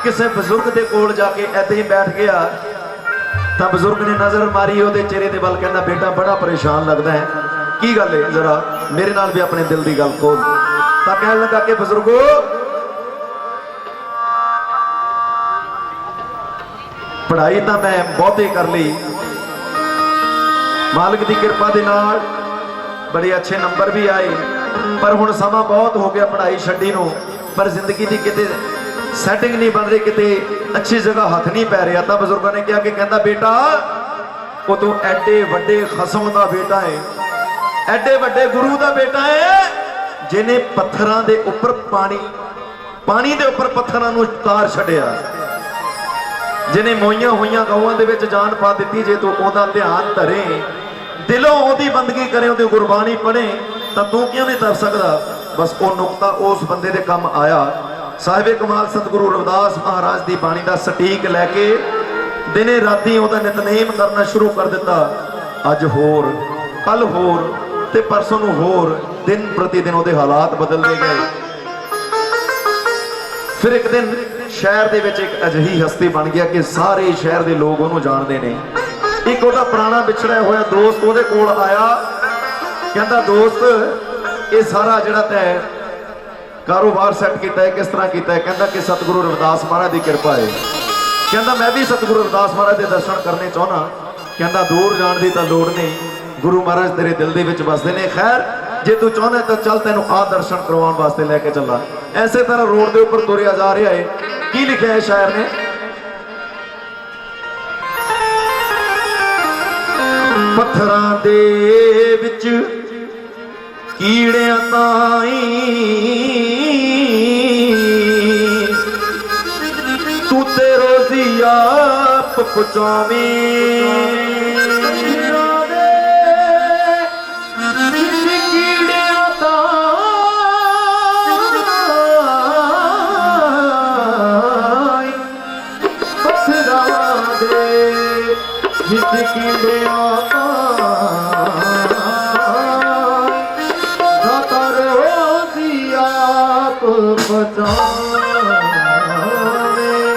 Speaker 3: किसी बजुर्ग के कोल जाके ऐसे ही बैठ गया तो बजुर्ग ने नजर मारी ਉਹਦੇ चेहरे के ਵੱਲ कहना बेटा बड़ा परेशान लगता है की गल है जरा मेरे नाल भी अपने दिल की गल खोल तो कह लगा कि बजुर्गो पढ़ाई तो मैं बहुत ही कर ली मालिक की कृपा के नाल बड़े अच्छे नंबर भी आए पर हुण समा बहुत हो गया पढ़ाई छड्डी नूं पर जिंदगी की किते सैटिंग नहीं बन रही किते अच्छी जगह हथ नहीं पै रहा तो बजुर्गों ने कहा कि कहता बेटा वो तू एडे वड्डे खसम का बेटा है एडे वड्डे गुरु का बेटा है जिन्हें पत्थरों के उपर पानी के उपर पत्थरों को तार छड्डिया जिन्हें मोइया हुई गौं के जान पा दी जे तू ओदा ध्यान धरे दिलों ओदी बंदगी करे ओदी गुरबाणी पढ़े तो तू क्यों नहीं तर सकता बस वो नुकता उस बंदे के काम आया साहिबे कमाल सतगुरु रविदास महाराज की बाणी का सटीक लैके दिने राती ओदा नितनेम करना शुरू कर दिता अज होर कल होर ते परसों नूं होर दिन प्रति दिन ओदे हालात बदलते गए फिर एक दिन ਸ਼ਹਿਰ ਦੇ ਵਿੱਚ ਇੱਕ ਅਜਿਹੀ ਹਸਤੀ ਬਣ ਗਿਆ ਕਿ ਸਾਰੇ ਸ਼ਹਿਰ ਦੇ ਲੋਕ ਉਹਨੂੰ ਜਾਣਦੇ ਨੇ। ਇੱਕ ਉਹਦਾ ਪੁਰਾਣਾ ਵਿਛੜਿਆ ਹੋਇਆ ਦੋਸਤ ਉਹਦੇ ਕੋਲ ਆਇਆ, ਕਹਿੰਦਾ ਦੋਸਤ ਇਹ ਸਾਰਾ ਜਿਹੜਾ ਤੈਂ ਕਾਰੋਬਾਰ ਸੈੱਟ ਕੀਤਾ ਹੈ ਕਿਸ ਤਰ੍ਹਾਂ ਕੀਤਾ ਹੈ? ਕਹਿੰਦਾ ਕਿ ਸਤਿਗੁਰੂ ਰਵਿਦਾਸ ਮਹਾਰਾਜ ਦੀ ਕਿਰਪਾ ਹੈ। ਕਹਿੰਦਾ ਮੈਂ ਵੀ ਸਤਿਗੁਰੂ ਰਵਿਦਾਸ ਮਹਾਰਾਜ ਦੇ ਦਰਸ਼ਨ ਕਰਨੇ ਚਾਹੁੰਦਾ। ਕਹਿੰਦਾ ਦੂਰ ਜਾਣ ਦੀ ਤਾਂ ਲੋੜ ਨਹੀਂ, ਗੁਰੂ ਮਹਾਰਾਜ ਤੇਰੇ ਦਿਲ ਦੇ ਵਿੱਚ ਵਸਦੇ ਨੇ। ਖੈਰ ਜੇ ਤੂੰ ਚਾਹੁੰਦਾ ਤਾਂ ਚੱਲ ਤੈਨੂੰ ਆਹ ਦਰਸ਼ਨ ਕਰਵਾਉਣ ਵਾਸਤੇ ਲੈ ਕੇ ਚੱਲਾਂ। ਐਸੇ ਤਰ੍ਹਾਂ ਰੋਡ ਦੇ ਉੱਪਰ ਤੁਰਿਆ ਜਾ ਰਿਹਾ ਹੈ। ਕੀ ਲਿਖਿਆ ਹੈ ਸ਼ਾਇਰ ਨੇ? ਪੱਥਰਾਂ ਦੇ ਵਿੱਚ ਕੀੜਿਆਂ ਤਾਈਂ ਤੂੰ ਤੇ ਰੋਜ਼ੀ ਆਪ ਪਹੁੰਚਾਵੇਂ।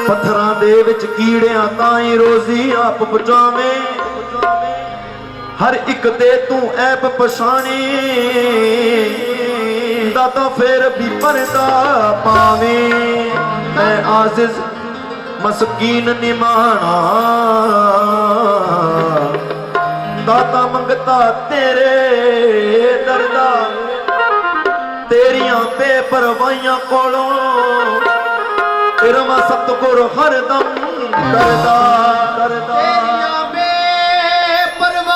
Speaker 3: ਪੱਥਰਾਂ ਦੇ ਵਿੱਚ ਕੀੜਿਆਂ ਤਾਈਂ ਰੋਜ਼ੀ ਆਪ ਬਚਾਵੇਂ। ਹਰ ਇੱਕ ਤੇ ਤੂੰ ਐਬ ਪਛਾਣੇ, ਦਾਤਾ ਫੇਰ ਵੀ ਪਰਦਾ ਪਾਵੇਂ। ਮੈਂ ਆਜ਼ਿਜ਼ ਮਸਕੀਨ ਨਿਮਾਣਾ, ਦਾਤਾ ਮੰਗਤਾ ਤੇਰੇ ਦਰਦਾ। ਤੇਰੀਆਂ ਬੇਪਰਵਾਹੀਆਂ ਕੋਲੋਂ ਰਵਾਂ ਸਤਿਗੁਰ ਹਰਦਮ ਕਰਦਾ ਕਰਦਾ।
Speaker 2: ਤੇਰੀਆਂ ਬੇਪਰਵਾਹੀਆਂ,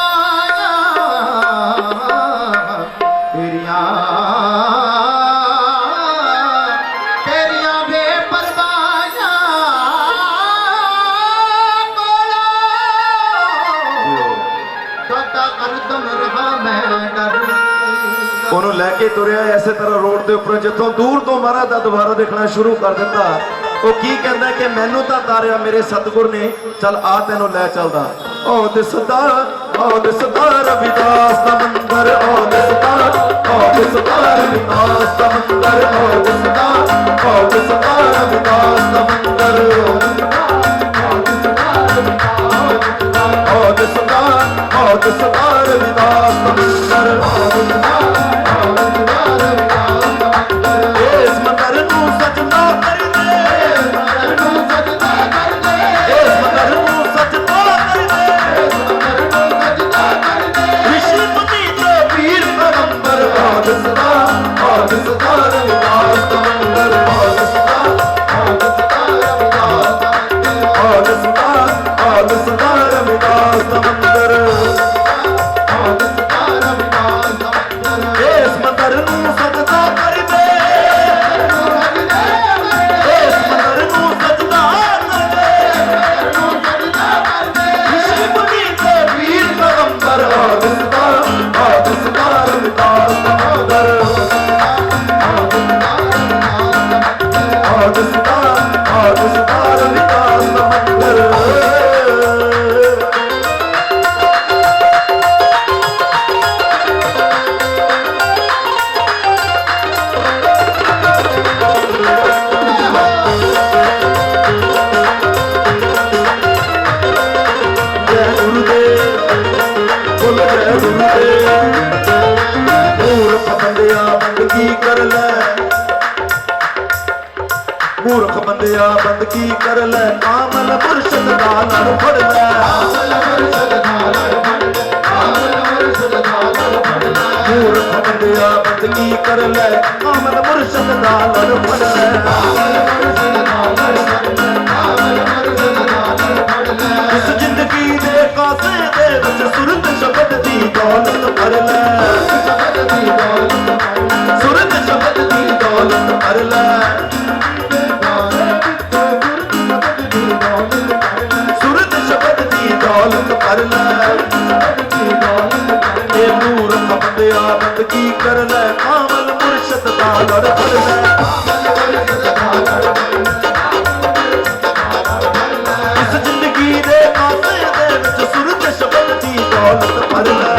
Speaker 2: ਤੇਰੀਆਂ ਬੇਪਰਵਾਹੀਆਂ ਕੋਲੋਂ ਦਾਤਾ ਅਰਦਮ ਰਹਾ ਮੈਂ ਡਰ।
Speaker 3: ਉਹਨੂੰ ਲੈ ਕੇ ਤੁਰਿਆ ਐਸੇ ਤਰ੍ਹਾਂ ਰੋਡ ਦੇ ਉੱਪਰ, ਜਿੱਥੋਂ ਦੂਰ ਤੋਂ ਮਹਾਰਾਜ ਦਾ ਦੁਬਾਰਾ ਦੇਖਣਾ ਸ਼ੁਰੂ ਕਰ ਦਿੱਤਾ। ਉਹ ਕੀ ਕਹਿੰਦਾ ਕਿ ਮੈਨੂੰ ਤਾਂ ਤਾਰਿਆ ਮੇਰੇ ਸਤਿਗੁਰ ਨੇ, ਚੱਲ ਆ ਤੈਨੂੰ ਲੈ ਚੱਲਦਾ। ਉਹ ਦਿਸਦਾ ਰਵਿਦਾਸ ਦਾ ਮੰਦਰ, ਉਹ ਦਿਸਦਾ ਰਵਿਦਾਸ ਦਾ ਮੰਦਰ, ਉਹ ਦਿਸਦਾ ਰਵਿਦਾਸ ਦਾ ਮੰਦਰ, ਉਹ ਦਿਸਦਾ ਰਵਿਦਾਸ ਦਾ ਮੰਦਰ। ਇਸ ਮੰਦਰ ਨੂੰ ਸਜਦਾ ਕਰਦੇ, ਇਸ ਮੰਦਰ ਨੂੰ ਸਜਦਾ ਕਰਦੇ, ਰਿਸ਼ੀ ਮੁਨੀ ਤੇ ਪੀਰ ਪੈਗੰਬਰ। ਉਹ ਦਿਸਦਾ ਰਵਿਦਾਸ ਦਾ ਮੰਦਰ, ਉਹ ਦਿਸਦਾ ਰਵਿਦਾਸ ਦਾ ਮੰਦਰ। ਇਸ ਮੰਦਰ ਨੂੰ ਸਜਦਾ ਕਰਦੇ, ਇਸ ਮੰਦਰ ਨੂੰ ਸਜਦਾ ਕਰਦੇ, ਰਿਸ਼ੀ ਮੁਨੀ ਤੇ ਪੀਰ ਪੈਗੰਬਰ। ਉਹ ਦਿਸਦਾ ਰਵਿਦਾਸ ਦਾ ਮੰਦਰ, ਉਹ ਦਿਸਦਾ ਰਵਿਦਾਸ ਦਾ ਮੰਦਰ। ਮੂਰਖ ਬੰਦਿਆ ਬੰਦਗੀ ਕਰ ਲੈ, ਕਾਮਲ ਮੁਰਸ਼ਦ ਦਾ ਲੜ ਫੜ ਲੈ। ਮੂਰਖ ਬੰਦਿਆ ਬੰਦਗੀ ਕਰ ਲੈ, ਕਾਮਲ ਮੁਰਸ਼ਦ ਦਾ ਲੜ ਫੜ ਲੈ। ਇਸ ਜ਼ਿੰਦਗੀ ਦੇ ਕਾਸੇ ਦੇ ਵਿੱਚ ਸੁਰਤ ਸ਼ਬਦ ਦੀ ਦੌਲਤ ਭਰ ਲੈ, ਸੁਰਤ ਸ਼ਬਦ ਦੀ ਦੌਲਤ ਭਰ ਲੈ। ਸੁਰਤ ਸ਼ਬਦ ਦੀ ਦੌਲਤ ਭਰ ਲੈ। ਇਹ ਮੂਰਖ ਬੰਦਿਆ ਬੰਦਗੀ ਕਰ ਲੈ, ਕਾਮਲ ਮੁਰਸ਼ਦ ਦਾ ਲੜ ਫੜ ਲੈ। ਇਸ ਜ਼ਿੰਦਗੀ ਦੇ ਕਾਸੇ ਦੇ ਵਿੱਚ ਸੁਰਤ ਸ਼ਬਦ ਦੀ ਦੌਲਤ ਭਰ ਲੈ।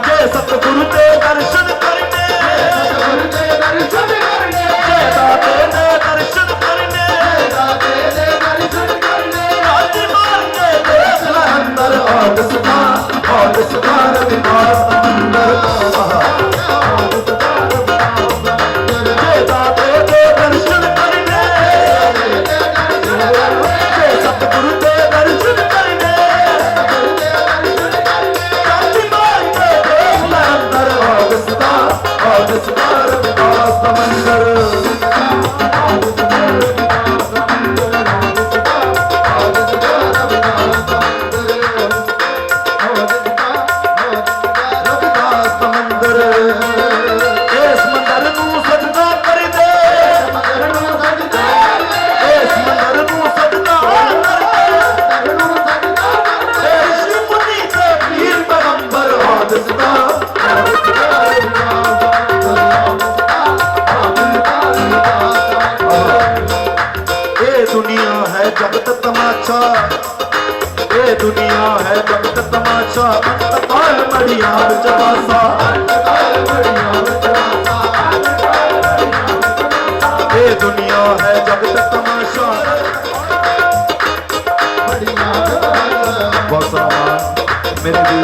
Speaker 3: ਜੇ ਸਤਿਗੁਰੂ ਦੇ ਦਰਸ਼ਨ ਕਰਨੇ, जगत तमाशा, ये दुनिया है जगत तमाशा, अंतकाल मड़िया विच वासा, ये दुनिया है जगत तमाशा। बहुत सारा मेरे भी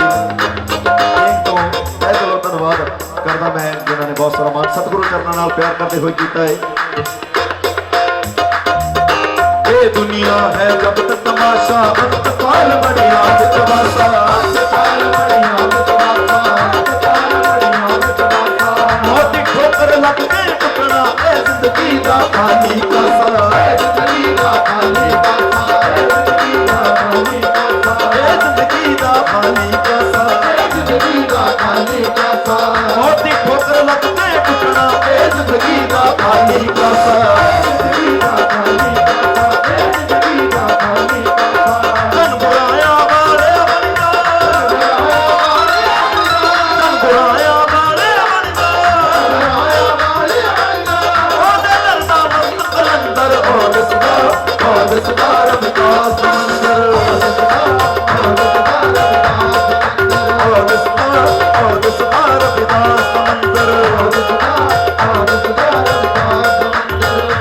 Speaker 3: एक तो तह दिलों धन्यवाद करदा मैं जिन्होंने बहुत सारा मान सतगुरु चरणों नाल प्यार करते हुए किया है। ये दुनिया है जगत तमाशा, अंतकाल मड़िया विच वासा, मोटी ठोकर लग के टुकड़ा ए जिंदगी दा खाली कासा, ए जिंदगी दा खाली कासा, ए जिंदगी दा खाली कासा, ए जिंदगी दा खाली कासा, मोटी ठोकर लग के टुकड़ा ए जिंदगी दा खाली कासा, जिंदगी दा खाली कासा, ए जिंदगी दा खाली कासा। धन बुराया वाले बनिया, धन बुराया वाले बनिया, ओदे दरदा मस्त कलंदर और सदार विकास मंदर, और सदार विकास मंदर,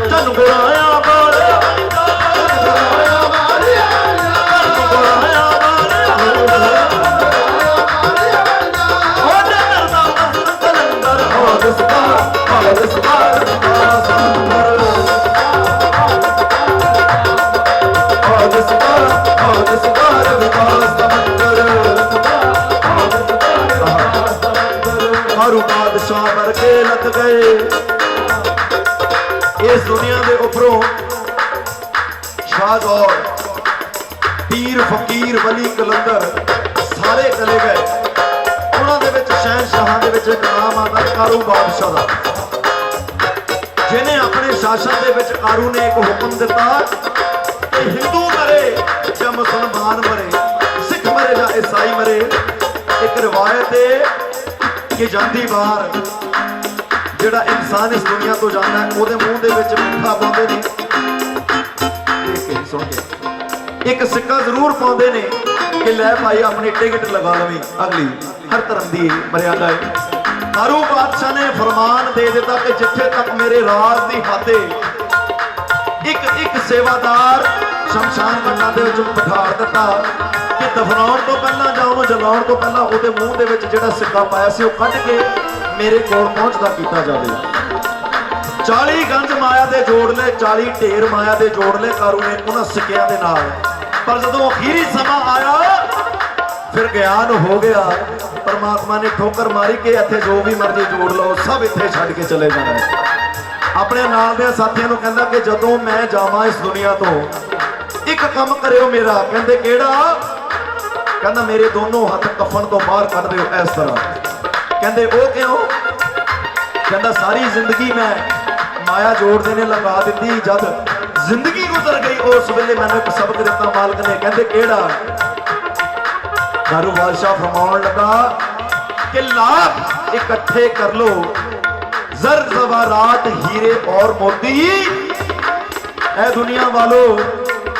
Speaker 3: धन बुराया वाले बनिया, धन बुराया वाले ओदे दरदा मस्त कलंदर और सदार विकास मंदर, हारू बादशाह वर्गे लग गए इस दुनिया के उपरों, शाहजौर पीर फकीर वली कलंदर सारे चले गए। उन्होंने शहनशाहां दे विच एक नाम आता कारू बादशाह का, जिन्हें अपने शासन के विच कारू ने एक हुक्म दिता कि हिंदू मरे या मुसलमान मरे, सिख मरे या ईसाई मरे, एक रिवायत है कि जाती बार जिहड़ा इंसान इस दुनिया तो जाना है वो मूँह दे विच मिठा पाउंदे ने, देख के सुन के एक सिक्का जरूर पाउंदे ने कि लै भाई अपनी टिकट लगा लवी, अगली हर धर्म की मर्यादा है। कारू बादशाह ने फरमान दे दिता कि जिथे तक मेरे राज की हद है एक एक सेवादार शमशान घाटां दे विच बिठा दिता कि दफनाउण तो पहला जां उहनूं जलाउण तो पहला उहदे मूँह दे विच जिहड़ा सिक्का पाया सी ओह कढ के मेरे कोल पहुंचदा कीता जावे। 40 गंज माया दे जोड़ ले, 40 ढेर माया दे जोड़ ले कारू ने उन्हां सिक्कियां दे नाल, पर जदों अखीरी समा आया फिर ज्ञान हो गया, परमात्मा ने ठोकर मारी कि इत्थे जो भी मर्जी जोड़ लो सब इत्थे छड्ड के चले जाना है। अपने नाल दे साथियों नूं कहंदा कि जदों मैं जावां इस दुनिया तो एक काम करियो मेरा, कहंदे किहड़ा? कहंदा मेरे दोनों हथ कफन तो बाहर कढ दिओ इस तरह। कहंदे ओ क्यों? कहंदा सारी जिंदगी मैं माया जोड़ देने लगा दी, जब जिंदगी गुजर गई उस वेले मैंने एक सबक दिता मालिक ने। कहंदे किहड़ा? कारू बादशाह फरमाउण लगा कि लाख इकट्ठे कर लो, जर जवारात हीरे और मोती, ऐ दुनिया वालों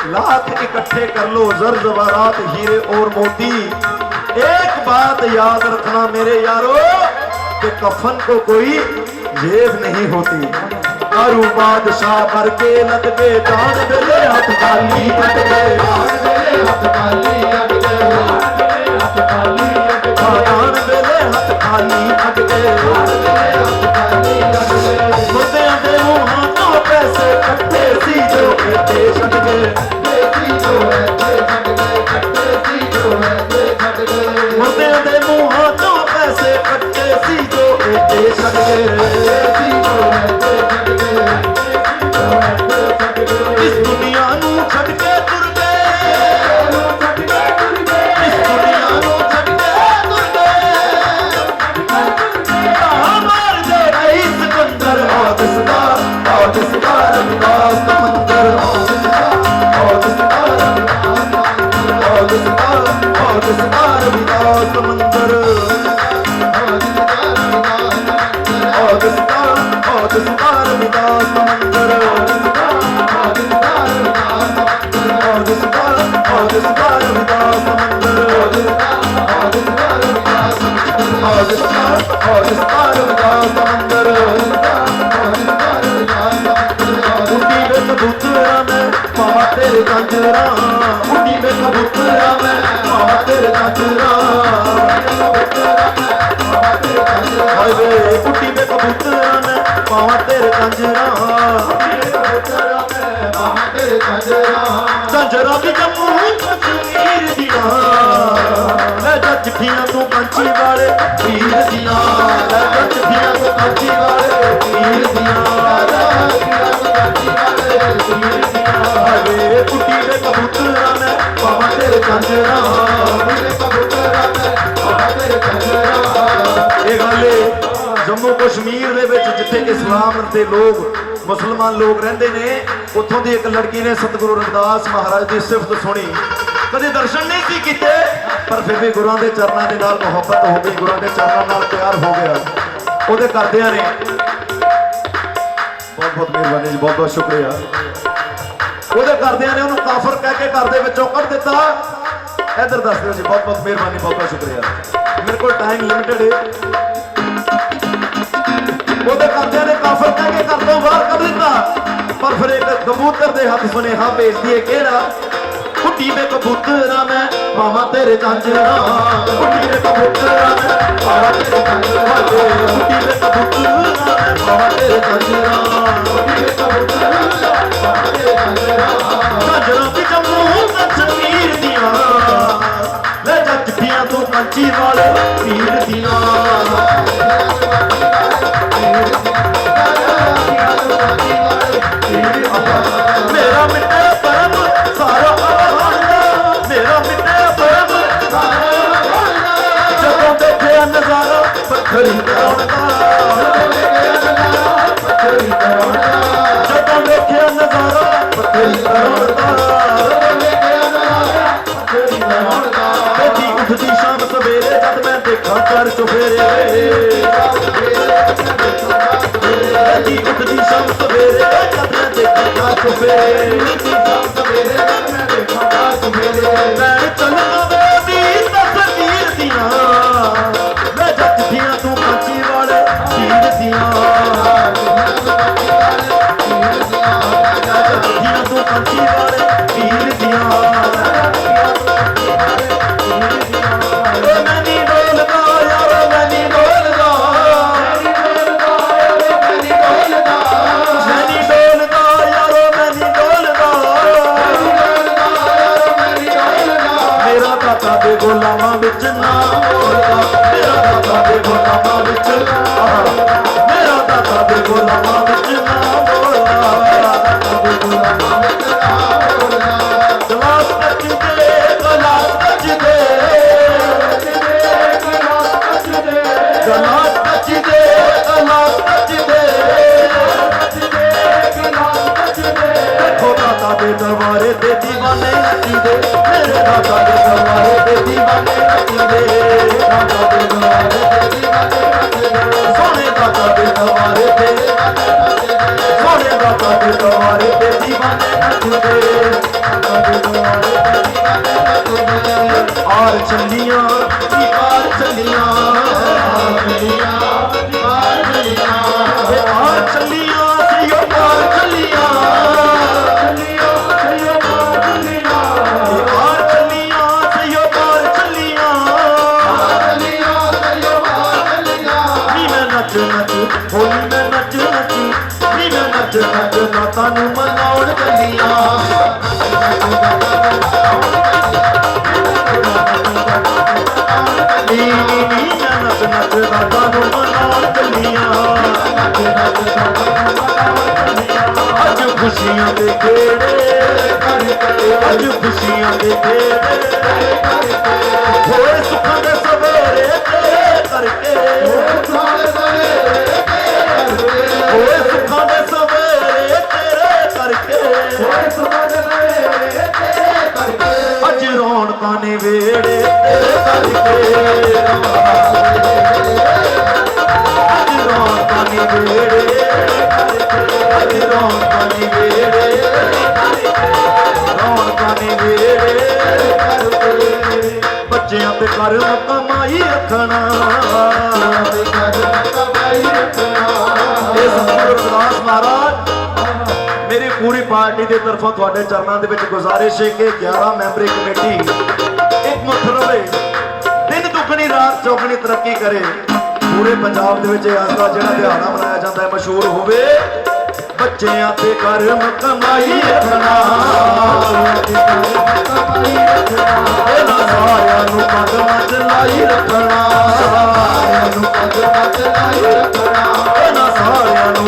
Speaker 3: लाख इकट्ठे कर लो, जर जवारात हीरे और मोती, एक बात याद रखना मेरे यारो कि कफन को कोई जेब नहीं होती। कारू बादशाह भर के लद के जान वेले हथ खाली कट गए, हथ खाली कट गए, हथ खाली कट गए, जान वेले हथ खाली कट गए, हथ खाली कट गए। मुर्दियां दे मुहां तो पैसे कट्टे सी जो इत्थे छड्ड गए, देसी जो है ते छड्ड गए, कट्टे सी जो है ते छड्ड गए। मुर्दियां दे मुहां तो पैसे कट्टे सी जो इत्थे छड्ड गए, देसी जो है ते छड्ड गए। इस दुनिया नू छड्ड के तुर गए, इस दुनिया नू छड्ड के तुर गए। मार दे इस और स्तार का समंदर उठी में कबूतरा में पावा तेरे कंजरा उठी में कबूतरा में पावा तेरे कंजरा हाय उठी में कबूतरा में पावा तेरे कंजरा कंजरा भी जम्मू कश्मीर दिया ले जा चिट्ठियां तू पंछी वाले पीर दिया ले जा चिट्ठियां तू पंछी वाले पीर दिया हाय उठी में कबूतरा में पावा तेरे कंजरा ਇਹ ਗੱਲ ਜੰਮੂ ਕਸ਼ਮੀਰ ਦੇ ਵਿੱਚ ਜਿੱਥੇ ਇਸਲਾਮ ਦੇ ਲੋਕ ਮੁਸਲਮਾਨ ਲੋਕ ਰਹਿੰਦੇ ਨੇ ਉੱਥੋਂ ਦੀ ਇੱਕ ਲੜਕੀ ਨੇ ਸਤਿਗੁਰੂ ਰਵਿਦਾਸ ਮਹਾਰਾਜ ਦੀ ਸਿਫਤ ਸੁਣੀ ਕਦੇ ਦਰਸ਼ਨ ਨਹੀਂ ਸੀ ਕੀਤੇ ਪਰ ਫਿਰ ਵੀ ਗੁਰੂਆਂ ਦੇ ਚਰਨਾਂ ਦੇ ਨਾਲ ਮੁਹੱਬਤ ਹੋ ਗਈ ਗੁਰੂਆਂ ਦੇ ਚਰਨਾਂ ਨਾਲ ਪਿਆਰ ਹੋ ਗਿਆ ਉਹਦੇ ਘਰਦਿਆਂ ਨੇ ਬਹੁਤ ਬਹੁਤ ਮਿਹਰਬਾਨੀ ਜੀ ਬਹੁਤ ਬਹੁਤ ਸ਼ੁਕਰੀਆ ਉਹਦੇ ਘਰਦਿਆਂ ਨੇ ਉਹਨੂੰ ਕਾਫਰ ਕਹਿ ਕੇ ਘਰ ਦੇ ਵਿੱਚੋਂ ਕੱਢ ਦਿੱਤਾ ਇੱਧਰ ਦੱਸ ਦਿਓ ਜੀ ਬਹੁਤ ਬਹੁਤ ਮਿਹਰਬਾਨੀ ਬਹੁਤ ਬਹੁਤ ਸ਼ੁਕਰੀਆ ਮੇਰੇ ਕੋਲ ਟਾਈਮ ਲਿਮਿਟਡ ਹੈ ਉਹਦੇ ਘਰਦਿਆਂ ਨੇ ਕਾਫਰ ਕਹਿ ਕੇ ਘਰ ਤੋਂ ਬਾਹਰ ਕੱਢ ਦਿੱਤਾ ਪਰ ਫਿਰ ਇੱਕ ਕਬੂਤਰ ਦੇ ਹੱਥ ਸੁਨੇਹਾ ਭੇਜਦੀ ਹੈ ਕਿਹੜਾ ਉੱਡੀ ਵੇ ਕਬੂਤਰਾ ਮੈਂ ਮਾਵਾ ਤੇਰੇ ਕੰਜਰਾ ਉੱਡੀ ਵੇ ਕਬੂਤਰਾ ਮੈਂ ਮਾਵਾ ਤੇਰੇ ਕੰਜਰਾ ਉੱਡੀ ਵੇ ਕਬੂਤਰਾ ਮੈਂ ਮਾਵਾ ਤੇਰੇ ਕੰਜਰਾ ਉੱਡੀ ਵੇ ਕਬੂਤਰਾ ਮੈਂ ਮਾਵਾ ਤੇਰੇ ਕੰਜਰਾ ਕੰਜਰਾ ਵੀ ਜੰਮੂ ਕਸ਼ਮੀਰ ਦੀਆਂ ਲੈ ਜਾ ਚਿੱਠੀਆਂ ਤੂੰ ਪੰਛੀ ਵਾਲੇ ਪੀਰ ਦੀਆਂ ਮੇਰਾ ਮਿੱਟੇ ਪਰਮ ਸਾਰਾ ਮੇਰਾ ਮਿੱਟੇ ਪਰਮ ਸਾਰਾ ਜਦੋਂ ਦੇਖਿਆ ਨਜ਼ਾਰਾ ਪੱਥਰੀ ਕਰਾਉਣ ਦਾ ਜਦੋਂ ਦੇਖਿਆ ਨਜ਼ਾਰਾ ਪੱਥਰੀ ਕਰਾਉਣ ਦਾ ਦੇਖੀ ਉੱਠਦੀ ਸ਼ਾਮ ਸਵੇਰੇ ਜਦ ਮੈਂ ਦੇਖਾਂ ਚਾਰ ਚੁਫੇਰੇ ਦੇਖੀ ਉੱਠਦੀ ਸ਼ਾਮ ਸਵੇਰੇ ਜਦ ਮੈਂ ਦੇਖਾਂ ਚਾਰ ਚੁਫੇਰੇ ਮੈਂ ਚੱਲਣਾ ਵੇਦੀ ਤਸਵੀਰ ਦੀਆਂ ਮੈਂ ਜੱਟ ਦੀਆਂ ਤੂੰ ਪੰਛੀ ਵਾਲੇ ਪੀਰ ਦੀਆਂ ਜੱਟ ਦੀਆਂ ਤੂੰ ਪੰਛੀ ਵਾਲੇ ਪੀਰ ਦੀਆਂ ਮੈਂ ਨਹੀਂ ਡੋਲਦਾ ਯਾਰ ਮੈਂ ਨਹੀਂ ਡੋਲਦਾ ਮੈਂ ਨਹੀਂ ਡੋਲਦਾ ਯਾਰ ਮੈਂ ਨਹੀਂ ਡੋਲਦਾ ਮੇਰਾ ਦਾਤਾ ਦੇ ਗੁਲਾਮਾਂ ਵਿੱਚ ਨਾ ਬੋਲਦਾ ਮੇਰਾ ਦਾਤਾ ਦੇ ਗੁਲਾਮਾਂ ਵਿੱਚ ਮੇਰਾ ਦਾਤਾ ਦੇ ਗੁਲਾਮਾਂ ਵਿੱਚ ਨਾ ਬੋਲਦਾ ਮੇਰਾ ਦਾਤਾ ਦੇ ਗੁਲਾਮਾਂ ਵਿੱਚ ਨਾ ਬੋਲਦਾ ਗਲਾਸ ਕੱਚ ਦੇ ਗਲਾਸ ਕੱਚ ਦੇ ਗਲਾਸ ਕੱਚ ਦੇ ਗਲਾਸ ਕੱਚ ਦੇ ਦੇਖੋ ਦਾਤਾ ਦੇ ਦਰਬਾਰੇ ਤੇ ਦੀਵਾਨੇ ਨੱਚਦੇ ਮੇਰੇ ਦਾਤਾ ਦੇ ਦਰਬਾਰੇ ਤੇ ਦੀਵਾਨੇ ਨੱਚਦੇ ਦਾਤਾ ਦੇ ਦਰਬਾਰੇ ਤੇ ਦੀਵਾਨੇ ਨੱਚਦੇ ਸੋਹਣੇ ਦਾਤਾ ਦੇ ਦਰਬਾਰੇ ਤੇ ਸੋਹਣੇ ਦਾਤਾ ਦੇ ਦਰਬਾਰੇ ਤੇ ਦੀਵਾਨੇ ਨੱਚਦੇ ਦਾਤਾ ਦੇ ਦਰਬਾਰੇ ਤੇ ਦੀਵਾਨੇ ਨੱਚਦੇ ਆਰ ਚੱਲੀਆਂ ਦੀ ਆਰ ਚੱਲੀਆਂ ਆਰ ਚੱਲੀਆਂ ਦੀ ਆਰ ਚੱਲੀਆਂ ਆਰ ਚੱਲੀਆਂ ਸੀਓ ਆਰ ਚੱਲੀਆਂ ਹੋਲੀ ਮੈਂ ਨੱਚ ਨੱਚੀ ਨੀ ਮੈਂ ਨੱਚ ਨੱਚ ਨਾਤਾਂ ਨੂੰ ਮਨਾਉਣ ਚੱਲੀਆਂ ਨੀ ਨੀ ਨੀ ਮੈਂ ਨੱਚ ਨੱਚ ਨਾਤਾਂ ਨੂੰ ਮਨਾਉਣ ਚੱਲੀਆਂ ਅੱਜ ਖੁਸ਼ੀਆਂ ਦੇ ਖੇੜੇ ਅੱਜ ਖੁਸ਼ੀਆਂ ਦੇ ਖੇੜੇ ਹੋਏ ਸੁੱਖਾਂ ਦੇ ਸਵੇਰੇ ਤੇਰੇ ਕਰਕੇ ਹੋਏ ਸੁੱਖਾਂ ਦੇ ਸਵੇਰੇ ਤੇਰੇ ਕਰਕੇ ਅੱਜ ਰੌਣਕਾਂ ਨੇ ਵੇੜੇ ਤੇਰੇ ਕਰਕੇ ਅੱਜ ਰੌਣਕਾਂ ਨੇ ਵੇੜੇ ਅੱਜ ਰੌਣਕਾਂ ਨੇ ਵੇੜੇ ਰੌਣਕਾਂ ਨੇ ਵੇੜੇ ਬੱਚਿਆਂ ਤੇ ਕਰ ਕਮਾਈ ਰੱਖਣਾ सतगुरु रविदास महाराज मेरी पूरी पार्टी की तरफों थोड़े चरणों के गुजारिश है कि 11 मैंबरी कमेटी एक मुठ रहे, दिन दुगनी रात चौगनी तरक्की करे, पूरे पंजाब के अज का जो दिहाड़ा मनाया जाता है मशहूर होवे। बच्चियां ते कर्म कमाई रखना, सारियां नूं पग मच लाई रखना, सारियां नूं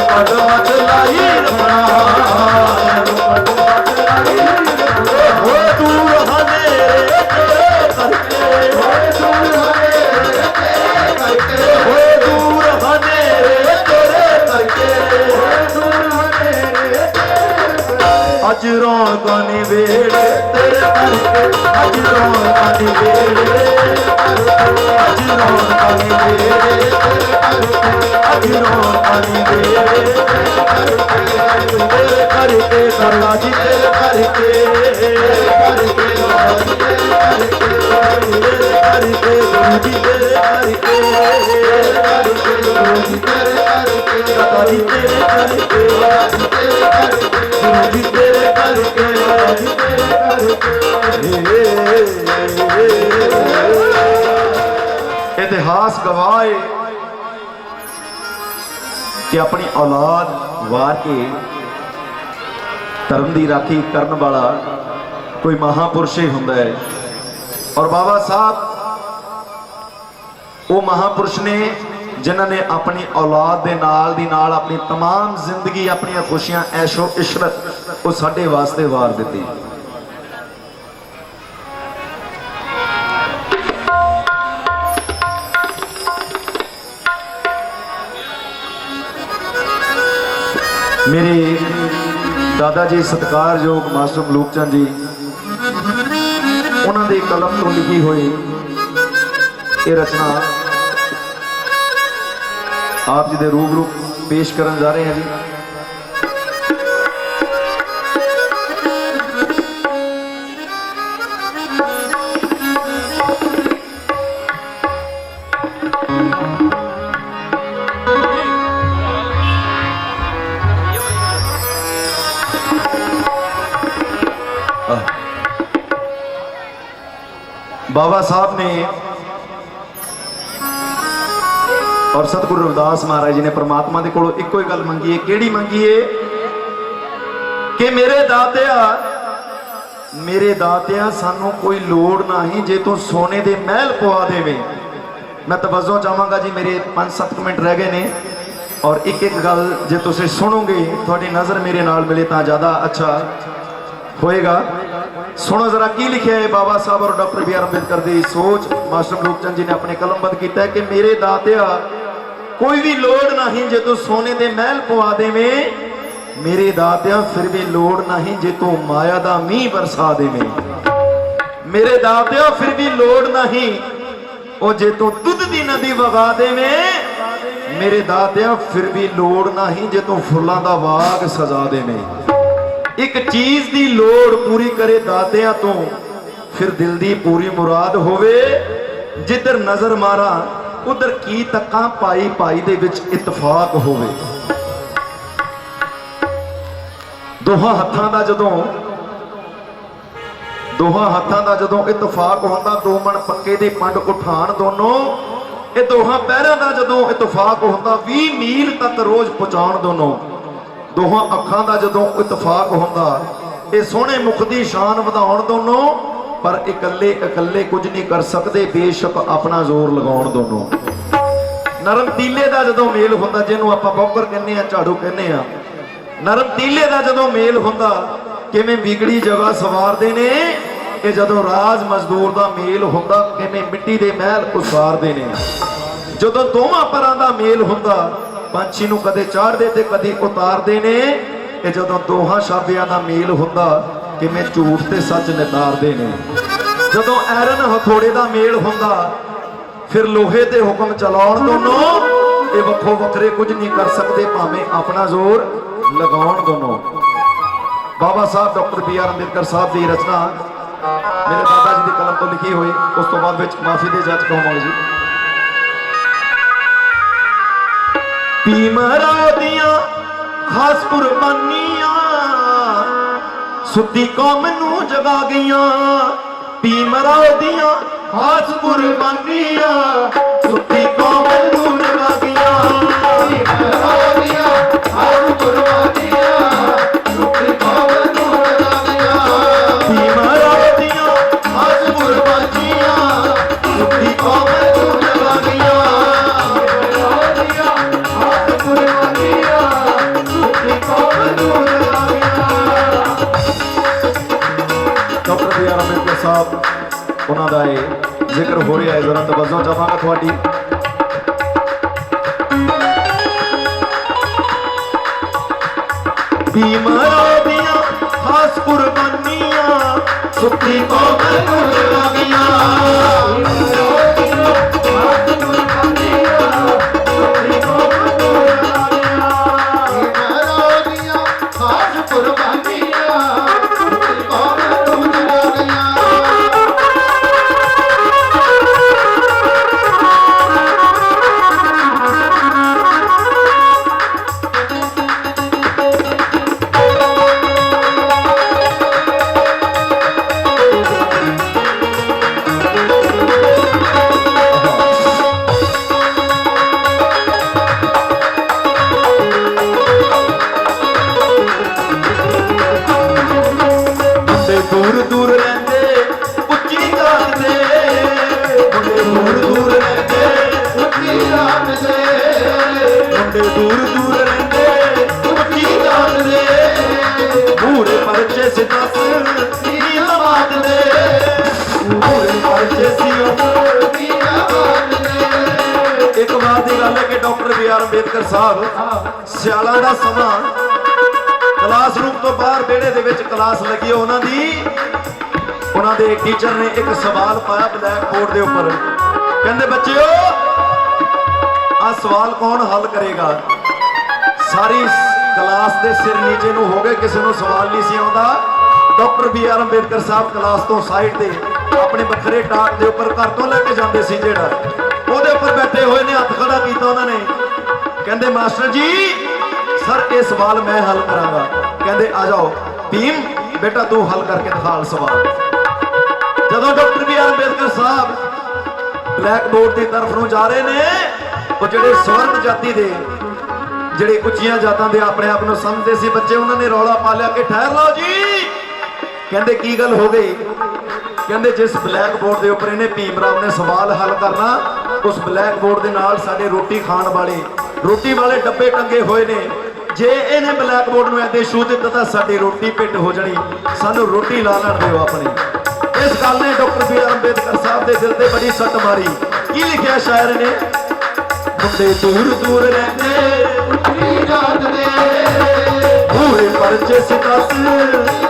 Speaker 3: पग मच लाई रखना, वो दूर हनेरे करके, वो दूर हनेरे करके, अज रौनकां ने वेड़े तेरे करके, अज रौनकां ने वेड़े, अज रौनकां ने वेड़े अज रौनकां ने वेड़े तेरे करके दाता जी तेरे करके, तेरे करके गुरु जी तेरे करके, दाता जी तेरे करके, गुरु जी तेरे करके, इतिहास गवाह है कि अपनी औलाद वार के धर्म की राखी करने वाला कोई महापुरुष ही होंदा है। और बाबा साहब वो महापुरुष ने जिन्हों ने अपनी औलाद के नाल दी नाल अपनी तमाम जिंदगी अपनी खुशियां ऐशो इशरत वो साडे वास्ते वार दी। मेरे दादा जी सत्कारयोग मास्टर मलूक चंद जी उन्होंने कलम तो लिखी हुई ये रचना आप जी के रूबरू पेश करने जा रहे हैं जी। बाबा साहब ने और सतगुरु रविदास महाराज जी ने परमात्मा के कोलों इको ही गल मंगी है। केड़ी मंगी है कि मेरे दातिया सानू कोई लोड़ नहीं जे तू सोने दे महल पवा देवे। मैं तवज्जो चाहांगा जी, मेरे 5-7 मिनट रह गए ने और एक एक गल जे तुसीं सुनोगे थोड़ी नज़र मेरे नाल मिले तो ज़्यादा अच्छा होएगा। सुनो जरा की लिखे है बाबा साहब और डॉक्टर बी आर अंबेडकर की सोच। मास्टर मलूक चंद जी ने अपने कलमबंद किया है कि मेरे दातिया कोई भी लोड़ नहीं जे तू सोने दे महल पवा देवे, मेरे दातिया फिर भी लोड़ नहीं जे तू माया दा मींह बरसा देवे, मेरे दातिया फिर भी लोड़ नहीं ओ जे तू दुध दी नदी वगा देवे, मेरे दातिया फिर भी लोड़ नहीं जे तू फुल्लां दा बाग सजा देवे। एक चीज दी लोड़ पूरी करे दातिया तो फिर दिल दी पूरी मुराद होवे। जिधर नजर मारा उधर की तक्का पाई पाई दे विच इतफाक होवे। दोहां हत्थां दा जदों इतफाक होंदा, दो मन पक्के दे पंड उठान दोनों, ये दोहां पैरां दा जदों इतफाक होंदा, 20 मील तक रोज पहुंचाण दोनों। दोहां अखां दा जदों इतफाक होंदा, ये सोहणे मुख दी शान वधाउण दोनों, पर इकल्ले इकल्ले कुछ नहीं कर सकते बेशक अपना जोर लगाउण दोनों। नरम तीले दा जदों मेल होंदा, जिन्हों आपां बौकर कहने आ, झाड़ू कहने आ, नरम तीले दा जदों मेल होंदा किवें बिगड़ी जगह सवारदे ने, कि जदों राज मजदूर दा मेल होंदा किवें मिट्टी दे महल उसारदे ने। जदों दोवां परां दा मेल होंदा पंछी नूं कदे चाढ़दे ते कदी उतारदे ने। कि जदों दोहां शाबियां दा मेल होंदा किवें झूठ ते सच नितारदे ने। जदों ऐरन हथोड़े दा मेल होंदा फिर लोहे ते हुक्म चलाउण दोनों, ये वक्खो वखरे कुछ नहीं कर सकते भावें अपना जोर लगाउण दोनों। बाबा साहब डॉक्टर बी आर अंबेडकर साहब की रचना मेरे दादा जी की कलम तो लिखी हुई, उस तो बाद विच माफी दे जज कहूँगा जी। भीमराव दियां खास कुर्बानियां सुती कौम नू जगा गईयां भीमराव दियां खास कुर्बानियां सुती कौम नू जगा गईयां
Speaker 2: भीमराव दियां खास कुर्बानियां सुती कौम नू जगा गईयां
Speaker 3: भीमराव दियां खास कुर्बानियां सुती कौम नू जगा गईयां
Speaker 2: भीमराव दियां खास कुर्बानियां सुती कौम नू जगा गईयां
Speaker 3: डॉक्टर बी आर अंबेडकर साहब ਉਹਨਾਂ ਦਾ ਇਹ ਜ਼ਿਕਰ ਹੋ ਰਿਹਾ ਹੈ ਜ਼ਰਾ ਤਵੱਜੋ ਚਾਹਾਂਗਾ ਤੁਹਾਡੀ ਭੀਮਰਾਓ ਦੀਆਂ ਖਾਸ ਕੁਰਬਾਨੀਆਂ ਸੁੱਤੀ ਕੌਮ ਨੂੰ ਜਗਾ ਗਈਆਂ
Speaker 2: भीमराव दियां खास कुर्बानियां सुती कौम नू जगा गईयां भीमराव दियां खास कुर्बानियां सुती कौम नू जगा गईयां
Speaker 3: ਮੁੰਡੇ ਦੂਰ ਦੂਰ ਰਹਿੰਦੇ ਉੱਚੀ ਜਾਤ ਦੇ ਮੁੰਡੇ ਦੂਰ ਦੂਰ ਰਹਿੰਦੇ
Speaker 2: ਉੱਚੀ ਰਾਤ ਦੇ
Speaker 3: ਮੁੰਡੇ ਦੂਰ ਦੂਰ ਰਹਿੰਦੇ ਉੱਚੀ ਜਾਤ ਦੇ ਪੂਰੇ ਪਰਚੇ ਸਿੱਧਾਸ ਨੀਲਵਾਦ ਦੇ ਪੂਰੇ ਪਰਚੇ ਸੀ ਇੱਕ ਵਾਰ ਦੀ ਗੱਲ ਹੈ ਕਿ ਡਾਕਟਰ ਬੀ ਆਰ ਅੰਬੇਦਕਰ ਸਾਹਿਬ ਸਿਆਲਾਂ ਦਾ ਸਮਾਂ ਕਲਾਸਰੂਮ ਤੋਂ ਬਾਹਰ ਵਿਹੜੇ ਦੇ ਵਿੱਚ ਕਲਾਸ ਲੱਗੀ ਉਹਨਾਂ ਦੀ ਉਹਨਾਂ ਦੇ ਟੀਚਰ ਨੇ ਇੱਕ ਸਵਾਲ ਪਾਇਆ ਬਲੈਕ ਬੋਰਡ ਦੇ ਉੱਪਰ ਕਹਿੰਦੇ ਬੱਚਿਓ ਆ ਸਵਾਲ ਕੌਣ ਹੱਲ ਕਰੇਗਾ ਸਾਰੀ ਕਲਾਸ ਦੇ ਸਿਰ ਨੀਚੇ ਨੂੰ ਹੋ ਗਏ ਕਿਸੇ ਨੂੰ ਸਵਾਲ ਨਹੀਂ ਸੀ ਆਉਂਦਾ ਡਾਕਟਰ ਬੀ ਆਰ ਅੰਬੇਦਕਰ ਸਾਹਿਬ ਕਲਾਸ ਤੋਂ ਸਾਈਡ ਤੇ ਆਪਣੇ ਵੱਖਰੇ ਟਾਟ ਦੇ ਉੱਪਰ ਘਰ ਤੋਂ ਲੈ ਕੇ ਜਾਂਦੇ ਸੀ ਜਿਹੜਾ ਉਹਦੇ ਉੱਪਰ ਬੈਠੇ ਹੋਏ ਨੇ ਹੱਥ ਖੜਾ ਕੀਤਾ ਉਹਨਾਂ ਨੇ ਕਹਿੰਦੇ ਮਾਸਟਰ ਜੀ ਸਰ ਇਹ ਸਵਾਲ ਮੈਂ ਹੱਲ ਕਰਾਂਗਾ ਕਹਿੰਦੇ ਆ ਜਾਓ ਭੀਮ ਬੇਟਾ ਤੂੰ ਹੱਲ ਕਰਕੇ ਦਿਖਾ ਸਵਾਲ ਜਦੋਂ ਡਾਕਟਰ ਬੀ ਆਰ ਅੰਬੇਦਕਰ ਸਾਹਿਬ ਬਲੈਕ ਬੋਰਡ ਦੀ ਤਰਫ ਨੂੰ ਜਾ ਰਹੇ ਨੇ ਉਹ ਜਿਹੜੇ ਸਵਰਨ ਜਾਤੀ ਦੇ ਜਿਹੜੇ ਉੱਚੀਆਂ ਜਾਤਾਂ ਦੇ ਆਪਣੇ ਆਪ ਨੂੰ ਸਮਝਦੇ ਸੀ ਬੱਚੇ ਉਹਨਾਂ ਨੇ ਰੌਲਾ ਪਾ ਲਿਆ ਕਿ ਠਹਿਰ ਲਓ ਜੀ ਕਹਿੰਦੇ ਕੀ ਗੱਲ ਹੋ ਗਈ ਕਹਿੰਦੇ ਜਿਸ ਬਲੈਕ ਬੋਰਡ ਦੇ ਉੱਪਰ ਇਹਨੇ ਭੀਮਰਾਵ ਨੇ ਸਵਾਲ ਹੱਲ ਕਰਨਾ ਉਸ ਬਲੈਕ ਬੋਰਡ ਦੇ ਨਾਲ ਸਾਡੇ ਰੋਟੀ ਖਾਣ ਵਾਲੇ ਰੋਟੀ ਵਾਲੇ ਡੱਬੇ ਟੰਗੇ ਹੋਏ ਨੇ ਜੇ ਇਹਨੇ ਬਲੈਕ ਬੋਰਡ ਨੂੰ ਐਦੇ ਛੂ ਦਿੱਤਾ ਤਾਂ ਸਾਡੀ ਰੋਟੀ ਪਿੱਟ ਹੋ ਜਾਣੀ ਸਾਨੂੰ ਰੋਟੀ ਲਾ ਲੈਣ ਦਿਓ ਆਪਣੀ ਇਸ ਗੱਲ ਨੇ ਡਾਕਟਰ ਬੀ ਆਰ ਅੰਬੇਦਕਰ ਸਾਹਿਬ ਦੇ ਦਿਲ ਤੇ ਬੜੀ ਸੱਟ ਮਾਰੀ ਕੀ ਲਿਖਿਆ ਸ਼ਾਇਰ ਨੇ ਮੁੰਡੇ ਦੂਰ ਦੂਰ ਰਹਿੰਦੇ
Speaker 2: ਉੱਚੀ ਰਾਤ ਦੇ
Speaker 3: ਪੂਰੇ ਪਰਚੇ ਸਿਤਾਸ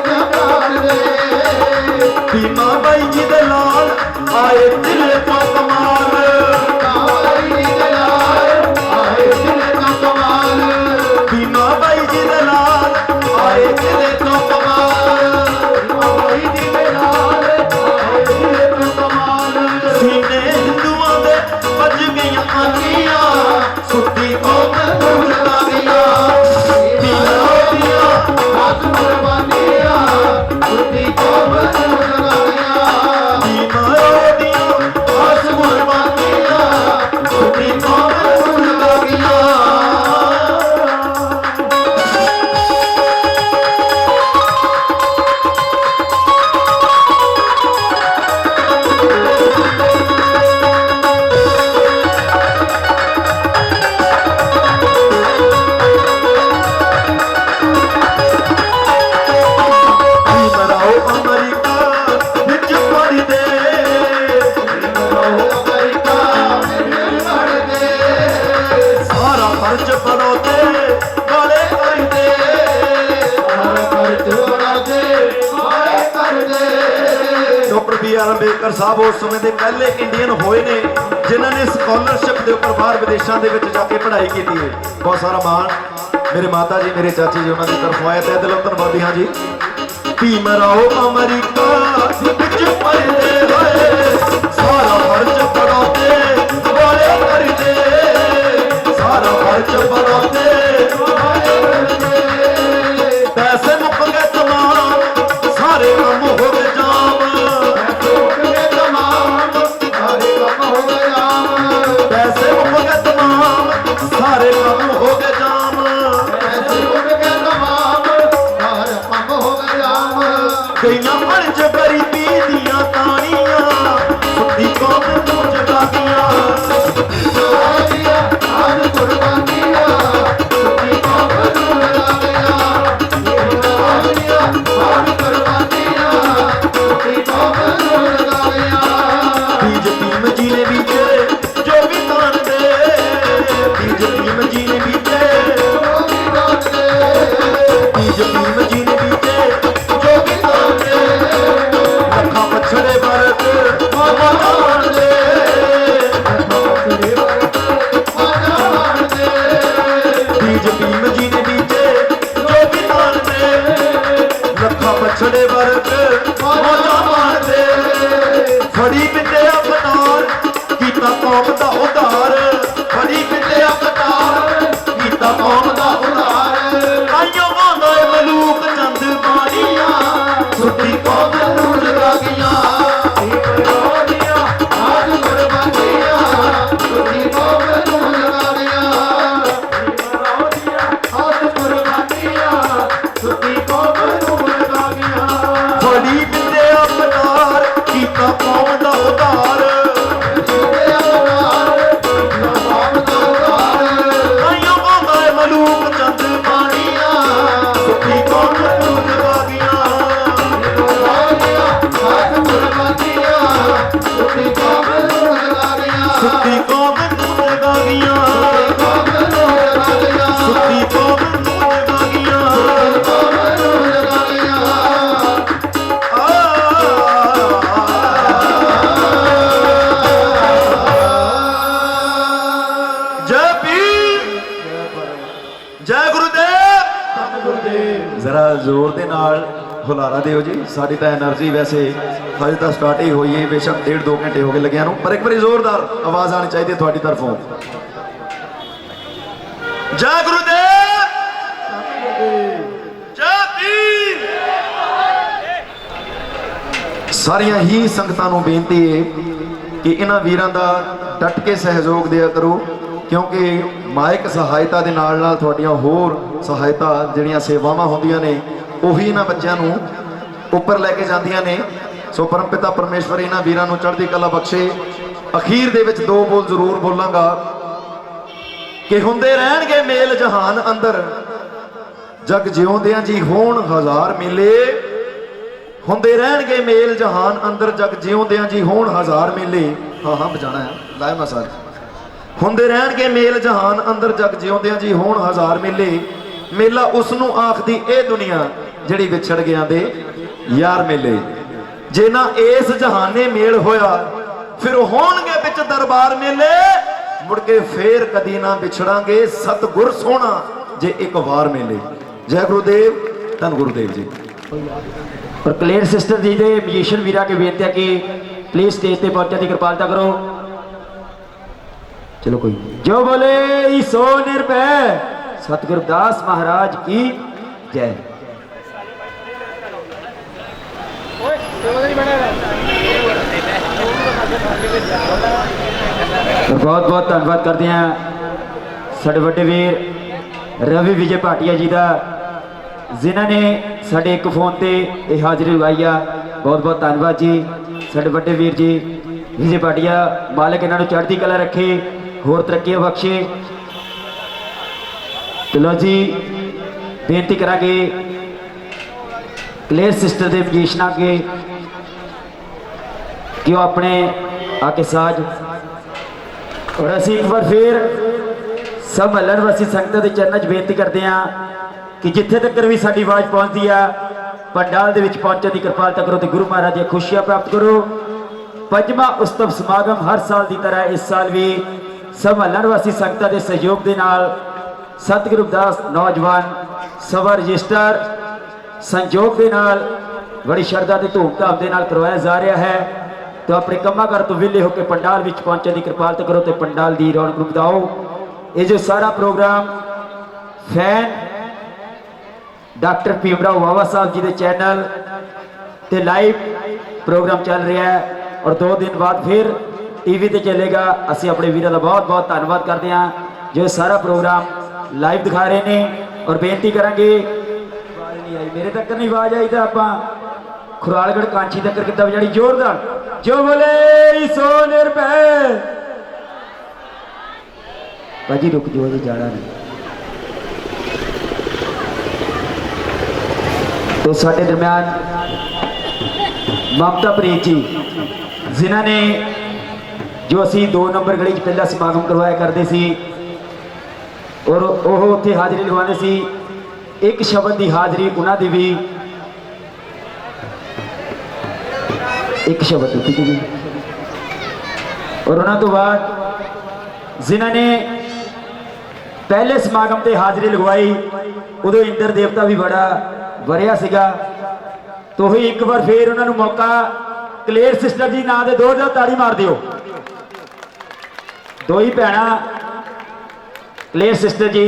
Speaker 2: ਜਗਾਰ ਦੇ
Speaker 3: ਭੀਮਾ ਬਾਈ ਜੀ ਦੇ ਲਾਲ ਆਏ ਦਿਲ ਤੋਂ ਕਮਾਲ
Speaker 2: ਕਾਵਾਈ ਦੇ ਲਾਲ ਆਏ ਦਿਲ ਤੋਂ ਕਮਾਲ
Speaker 3: ਭੀਮਾ ਬਾਈ ਜੀ ਦੇ ਲਾਲ ਆਏ ਦਿਲ ਤੋਂ ਕਮਾਲ
Speaker 2: ਕਾਵਾਈ ਦੇ ਲਾਲ ਆਏ ਦਿਲ ਤੋਂ ਕਮਾਲ
Speaker 3: ਸੀਨੇ ਹਿੰਦੂਆਂ ਦੇ ਵੱਜ ਗਈਆਂ ਆਨੀਆਂ ਸੁੱਤੀ ਕੌਮ ਨੂੰ ਲਗਾ ਗਈਆਂ
Speaker 2: ਭੀਮਰਾਓ ਦੀਆਂ ਖਾਸ ਕੁਰਬਾਨੀਆਂ ਸੁੱਤੀ ਕੌਮ ਨੂੰ ਜਗਾ ਗਈਆਂ
Speaker 3: ਭੀਮਰਾਓ ਦੀਆਂ ਖਾਸ ਕੁਰਬਾਨੀਆਂ ਸੁੱਤੀ ਕੌਮ ਨੂੰ ਲਗਾ ਗਈਆਂ ਭੀਮਰਾਓ ਅਮਰੀਕਾ ਵਿੱਚ ਪੜ੍ਹਦੇ
Speaker 2: ਭੀਮਰਾਓ ਅਮਰੀਕਾ ਵਿੱਚ ਪੜ੍ਹਦੇ
Speaker 3: ਸਾਰਾ ਖਰਚ ਪੜਾਉਂਦੇ ਵਾਲੇ ਕਰਦੇ
Speaker 2: ਹਰ ਖਰਚ ਉਡਾਉਂਦੇ ਵਾਲੇ ਕਰਦੇ
Speaker 3: ਡਾਕਟਰ ਬੀ ਆਰ ਅੰਬੇਦਕਰ ਸਾਹਿਬ ਉਸ ਸਮੇਂ ਦੇ ਪਹਿਲੇ ਇੰਡੀਅਨ ਹੋਏ ਨੇ ਜਿਨ੍ਹਾਂ ਨੇ ਸਕਾਲਰਸ਼ਿਪ ਦੇ ਉੱਪਰ ਬਾਹਰ ਵਿਦੇਸ਼ਾਂ ਦੇ ਵਿੱਚ ਜਾ ਕੇ ਪੜ੍ਹਾਈ ਕੀਤੀ ਹੈ ਬਹੁਤ ਸਾਰਾ ਮਾਣ ਮੇਰੇ ਮਾਤਾ ਜੀ ਮੇਰੇ ਚਾਚੀ ਜੀ ਉਹਨਾਂ ਦੀ ਤਰਫੋਂ ਆਇਆ ਤੇ ਦਿਲੋਂ ਧੰਨਵਾਦੀ ਹਾਂ ਜੀ ਭੀਮਰਾਓ ਅਮਰੀਕਾ ਵਿੱਚ ਪੜ੍ਹਦੇ ਹੋਏ ਸਾਰਾ ਖਰਚ ਪੜਾਉਂਦੇ ਵਾਲੇ ਕਰਦੇ ਸਾਰਾ ਖਰਚ ਪੜਾਉਂਦੇ ਵਾਲੇ ਕਰਦੇ
Speaker 2: ਗਰਾਮ
Speaker 3: ਗਈਆਂ ਅਣਜ ਗਰੀਬੀ ਦੀਆਂ ਤਾਣੀਆਂ ਸੁੱਤੀ ਕੌਮ ਨੂੰ ਜਗਾਦੀਆਂ
Speaker 2: ਸੋਹਣੀਆਂ ਆਜ ਕੁਰਬਾਨੀਆਂ ਸੁਣੀ ਕੌਮ ਨੂੰ ਲਗਾਵਿਆ ਸੋਹਣੀਆਂ ਆਜ ਕੁਰਬਾਨੀਆਂ ਸੁਣੀ ਕੌਮ ਨੂੰ ਲਗਾਵਿਆ
Speaker 3: ਬੀਜ ਭੀਮ ਜੀ ਨੇ ਬੀਜੇ ਜੋ ਵੀ ਤਾਣ ਦੇ ਬੀਜ ਭੀਮ ਜੀ ਨੇ ਬੀਜੇ ਬੀਜ ਭੀਮ ਜੀ ਨੇ ਬੀਜੇ ਜੋ ਵੀ ਤਾਣ ਦੇ ਲੱਖਾਂ ਪਛੜੇ ਵਰਤ ਮਾਮਾ ਤਾਣ ਦੇ ਬੀਜ ਭੀਮ ਜੀ ਨੇ ਬੀਜੇ ਜੋ ਵੀ ਤਾਣ ਦੇ ਲੱਖਾਂ ਪਛੜੇ ਵਰਤ ਮਾਮਾ ਤਾਣ ਦੇ ਫੜੀ ਬਿੰਦੇ ਅਵਤਾਰ ਕੀਤਾ ਕੌਮ ਦਾ ਉਧਾਰ ਫੜੀ ਬਿੰਦੇ ਅਵਤਾਰ ਕੀਤਾ ਕੌਮ ਦਾ ਉਧਾਰ ਆਇਓ ਵਾਂਦਾ ਮਲੂਕ ਚੰਦ ਬਾਣੀਆਂ ਸੁੱਤੀ ਕੌਮ ਨੂੰ ਲਗਾ ਗਈਆਂ
Speaker 2: ਸੋਹਣੀਆਂ ਆਜ ਕੁਰਬਾਨੀਆਂ ਸੁਣੀ ਕੌਮ ਨੂੰ ਲਗਾਵਿਆ ਆਜ ਕੁਰਬਾਨੀਆਂ ਸੁਣੀ ਕੌਮ ਨੂੰ ਲਗਾਵਿਆ
Speaker 3: ਫੜੀ ਬਿੰਦੇ ਅਵਤਾਰ ਕੀਤਾ ਕੌਮ ਦਾ ਉਧਾਰ ਆਇਓ ਵਾਂਦਾ ਮਲੂਕ ਚੰਦ ਬਾਣੀਆਂ ਸੁੱਤੀ ਕੌਮ ਨੂੰ ਲਗਾ ਗਈਆਂ ਸੁੱਤੀ ਕੌਮ ਨੂੰ ਲਗਾ ਗਈਆਂ ਸੁੱਤੀ ਕੌਮ ਨੂੰ ਲਗਾ ਗਈਆਂ ਜੈ ਪੀਰ ਜੈ ਗੁਰੂਦੇਵ ਜ਼ਰਾ ਜ਼ੋਰ ਦੇ ਨਾਲ ਹੁਲਾਰਾ ਦਿਓ ਜੀ ਸਾਡੀ ਤਾਂ એનર્ਜੀ ਵੈਸੇ ਹਜੇ ਤਾਂ ਸਟਾਰਟ ਹੀ ਹੋਈ ਹੈ ਬੇਸ਼ੱਕ 1.5-2 ਘੰਟੇ ਹੋ ਗਏ ਲੱਗਿਆਂ ਨੂੰ ਪਰ ਇੱਕ ਵਾਰੀ ਜ਼ੋਰਦਾਰ ਆਵਾਜ਼ ਆਣੀ ਚਾਹੀਦੀ ਹੈ ਤੁਹਾਡੀ ਤਰਫੋਂ ਜੈ ਗੁਰੂਦੇਵ ਜੈ ਪੀਰ ਸਾਰੀਆਂ ਹੀ ਸੰਗਤਾਂ ਨੂੰ ਬੇਨਤੀ ਹੈ ਕਿ ਇਹਨਾਂ ਵੀਰਾਂ ਦਾ ਡਟ ਕੇ ਸਹਿਯੋਗ ਦਿਆ ਕਰੋ ਕਿਉਂਕਿ ਮਾਇਕ ਸਹਾਇਤਾ ਦੇ ਨਾਲ ਨਾਲ ਤੁਹਾਡੀਆਂ ਹੋਰ ਸਹਾਇਤਾ ਜਿਹੜੀਆਂ ਸੇਵਾਵਾਂ ਹੁੰਦੀਆਂ ਨੇ ਉਹੀ ਇਹਨਾਂ ਬੱਚਿਆਂ ਨੂੰ ਉੱਪਰ ਲੈ ਕੇ ਜਾਂਦੀਆਂ ਨੇ ਸੋ ਪਰਮਪਿਤਾ ਪਰਮੇਸ਼ਵਰ ਇਹਨਾਂ ਵੀਰਾਂ ਨੂੰ ਚੜ੍ਹਦੀ ਕਲਾ ਬਖਸ਼ੇ ਅਖੀਰ ਦੇ ਵਿੱਚ 2 ਬੋਲ ਜ਼ਰੂਰ ਬੋਲਾਂਗਾ ਕਿ ਹੁੰਦੇ ਰਹਿਣਗੇ ਮੇਲ ਜਹਾਨ ਅੰਦਰ ਜਗ ਜਿਉਂਦਿਆਂ ਜੀ ਹੋਣ ਹਜ਼ਾਰ ਮੇਲੇ ਹੁੰਦੇ ਰਹਿਣਗੇ ਮੇਲ ਜਹਾਨ ਅੰਦਰ ਜਗ ਜਿਉਂਦਿਆਂ ਜੀ ਹੋਣ ਹਜ਼ਾਰ ਮੇਲੇ ਹਾਂ ਬਜਾਣਾ ਹੈ ਲਾਇ ਮਸਾਜ ਹੁੰਦੇ ਰਹਿਣਗੇ ਮੇਲ ਜਹਾਨ ਅੰਦਰ ਜਗ ਜਿਉਂਦਿਆਂ ਜੀ ਹੋਣ ਹਜ਼ਾਰ ਮੇਲੇ ਮੇਲਾ ਉਸ ਨੂੰ ਆਖਦੀ ਇਹ ਦੁਨੀਆ ਜਿਹੜੀ ਵਿਛੜ ਗਿਆ ਦੇ ਯਾਰ ਮੇਲੇ ਜੇ ਨਾ ਇਸ ਜਹਾਨੇ ਮੇਲ ਹੋਇਆ ਫਿਰ ਹੋਣਗੇ ਵਿੱਚ ਦਰਬਾਰ ਮੇਲੇ ਮੁੜ ਕੇ ਫੇਰ ਕਦੀ ਨਾ ਵਿਛੜਾਂਗੇ ਸਤਿਗੁਰ ਸੋਹਣਾ ਜੇ ਇੱਕ ਵਾਰ ਮੇਲੇ ਜੈ ਗੁਰੂਦੇਵ ਧੰਨ ਗੁਰੂਦੇਵ ਜੀ
Speaker 5: और क्लियर सिस्टर जी दे म्यूजिशियन वीरा के बेनती है कि प्लीज स्टेज पे पहुंचने की कृपालता करो चलो कोई जो बोले सो निर्भय सतगुरु दास महाराज की जय बहुत बहुत धन्यवाद करते हैं साडे वड्डे वीर रवि विजय भाटिया जी का जिन्हों ने साडे एक फोन ते ये हाजिरी लगाई आ बहुत बहुत धन्यवाद जी साडे वड्डे वीर जी विजय भाटिया मालिक इन्हों चढ़ती कला रखे होर तरक्की बख्शे चलो जी बेनती करा कि क्लियर सिस्टर के म्यूजिशियन के कि वो अपने आके साज और असी एक बार फिर सब हलन वासी संगत के चरणों च बेनती करते हैं कि जिथे तक भी साडी आवाज़ पहुँचती है पंडाल दे विच पहुंचने की कृपालता करो तो गुरु महाराज दी खुशियां प्राप्त करो 5वां उत्सव समागम हर साल की तरह इस साल भी सब हलन वासी संगतां दे सहयोग के नाल सतगुरु दास नौजवान सभा रजिस्टर संयोग के नाल बड़ी श्रद्धा ते धूमधाम के नाल करवाया जा रहा है तो अपने कम्मा घर तो विले होकर पंडाल विच पहुंचने की कृपालता करो तो पंडाल की रौनक नूं वधाओ। ये जो सारा प्रोग्राम फैन डॉक्टर भीमराव बाबा साहब जी के चैनल ते लाइव प्रोग्राम चल रहा है और 2 दिन बाद फिर टीवी ते चलेगा। असी अपने वीरों का बहुत बहुत धन्यवाद करते हैं जो सारा प्रोग्राम लाइव दिखा रहे हैं और बेनती करांगे नहीं आई, मेरे तक नहीं आवाज आई तो आप खुरालगढ़ कांची तक कितना बजाड़ी जोरदार जो बोले 100 रुपए। भाजी रुक जाओ जी, जाना नहीं। तो साढ़े दरम्यान ममता प्रीत जी जिन्होंने जो असी 2 नंबर गली पहला समागम करवाया करते सी और वो उत्थे हाजरी लगवाते सी, एक शब्द की हाजरी उन्होंने भी एक शब्द होती थी। और उन्होंने तो बाद जिन्होंने पहले समागम से हाजरी लगवाई उदो इंद्र देवता भी बड़ा वरिया सीगा, तो ही एक बार फिर उन्होंने मौका कलेर सिस्टर जी नाम के 2 ताड़ी मार दियो। 2 ही भैन कलेर सिस्टर जी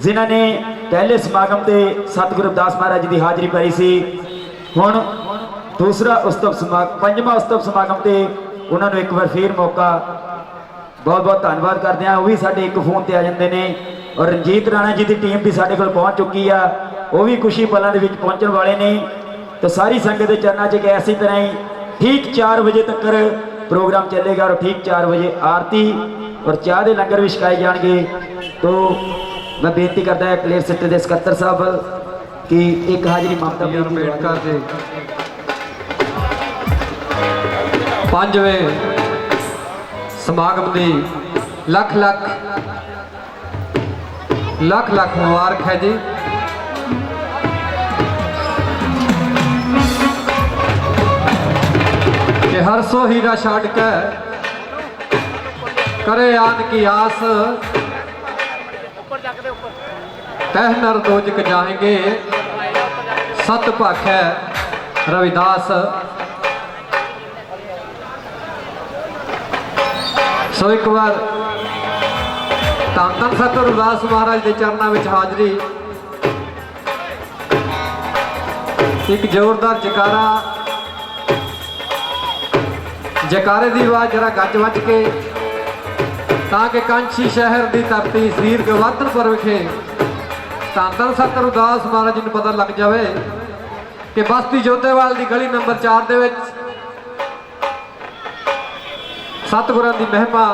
Speaker 5: जिन्होंने पहले समागम से सतगुरु रविदास महाराज जी की हाजरी पाई सी, हुण दूसरा उत्सव समागम 5वां उत्सव समागम से उन्होंने एक बार फिर मौका बहुत बहुत धन्यवाद करते हैं। वो भी साढ़े एक फोन पर आ जाते हैं और रंजीत राणा जी की टीम भी साढ़े को पहुँच चुकी है, वो भी खुशी पलों के पहुँचने वाले ने। तो सारी संगत के चरणों च इसी तरह ही ठीक 4 बजे तक प्रोग्राम चलेगा और ठीक 4 बजे आरती और चाह के लंगर भी छकाए जाएंगे। तो मैं बेनती करता है कलेर सिस्टर के सकत्तर साहब कि एक हाजरी ममता
Speaker 6: अंबेडकर जी 5वें समागम की लख लख लख लख मुबारक है जी। कि हर सो हीरा छाड़ के करे आन की आस, तह नर दोजक जाएंगे सत भाखै रविदास। सो एक बार धन धन सतगुरु रविदास महाराज के चरणों में हाजरी, एक जोरदार जयकारा, जयकारे की आवाज जरा गज वज के ताकि कांची शहर की धरती श्रीर गवादन पर विखे धन धन सतगुरु रविदास महाराज जी को पता लग जाए कि बस्ती जोधेवाल की गली नंबर 4 दे विच सतगुरां की महिमा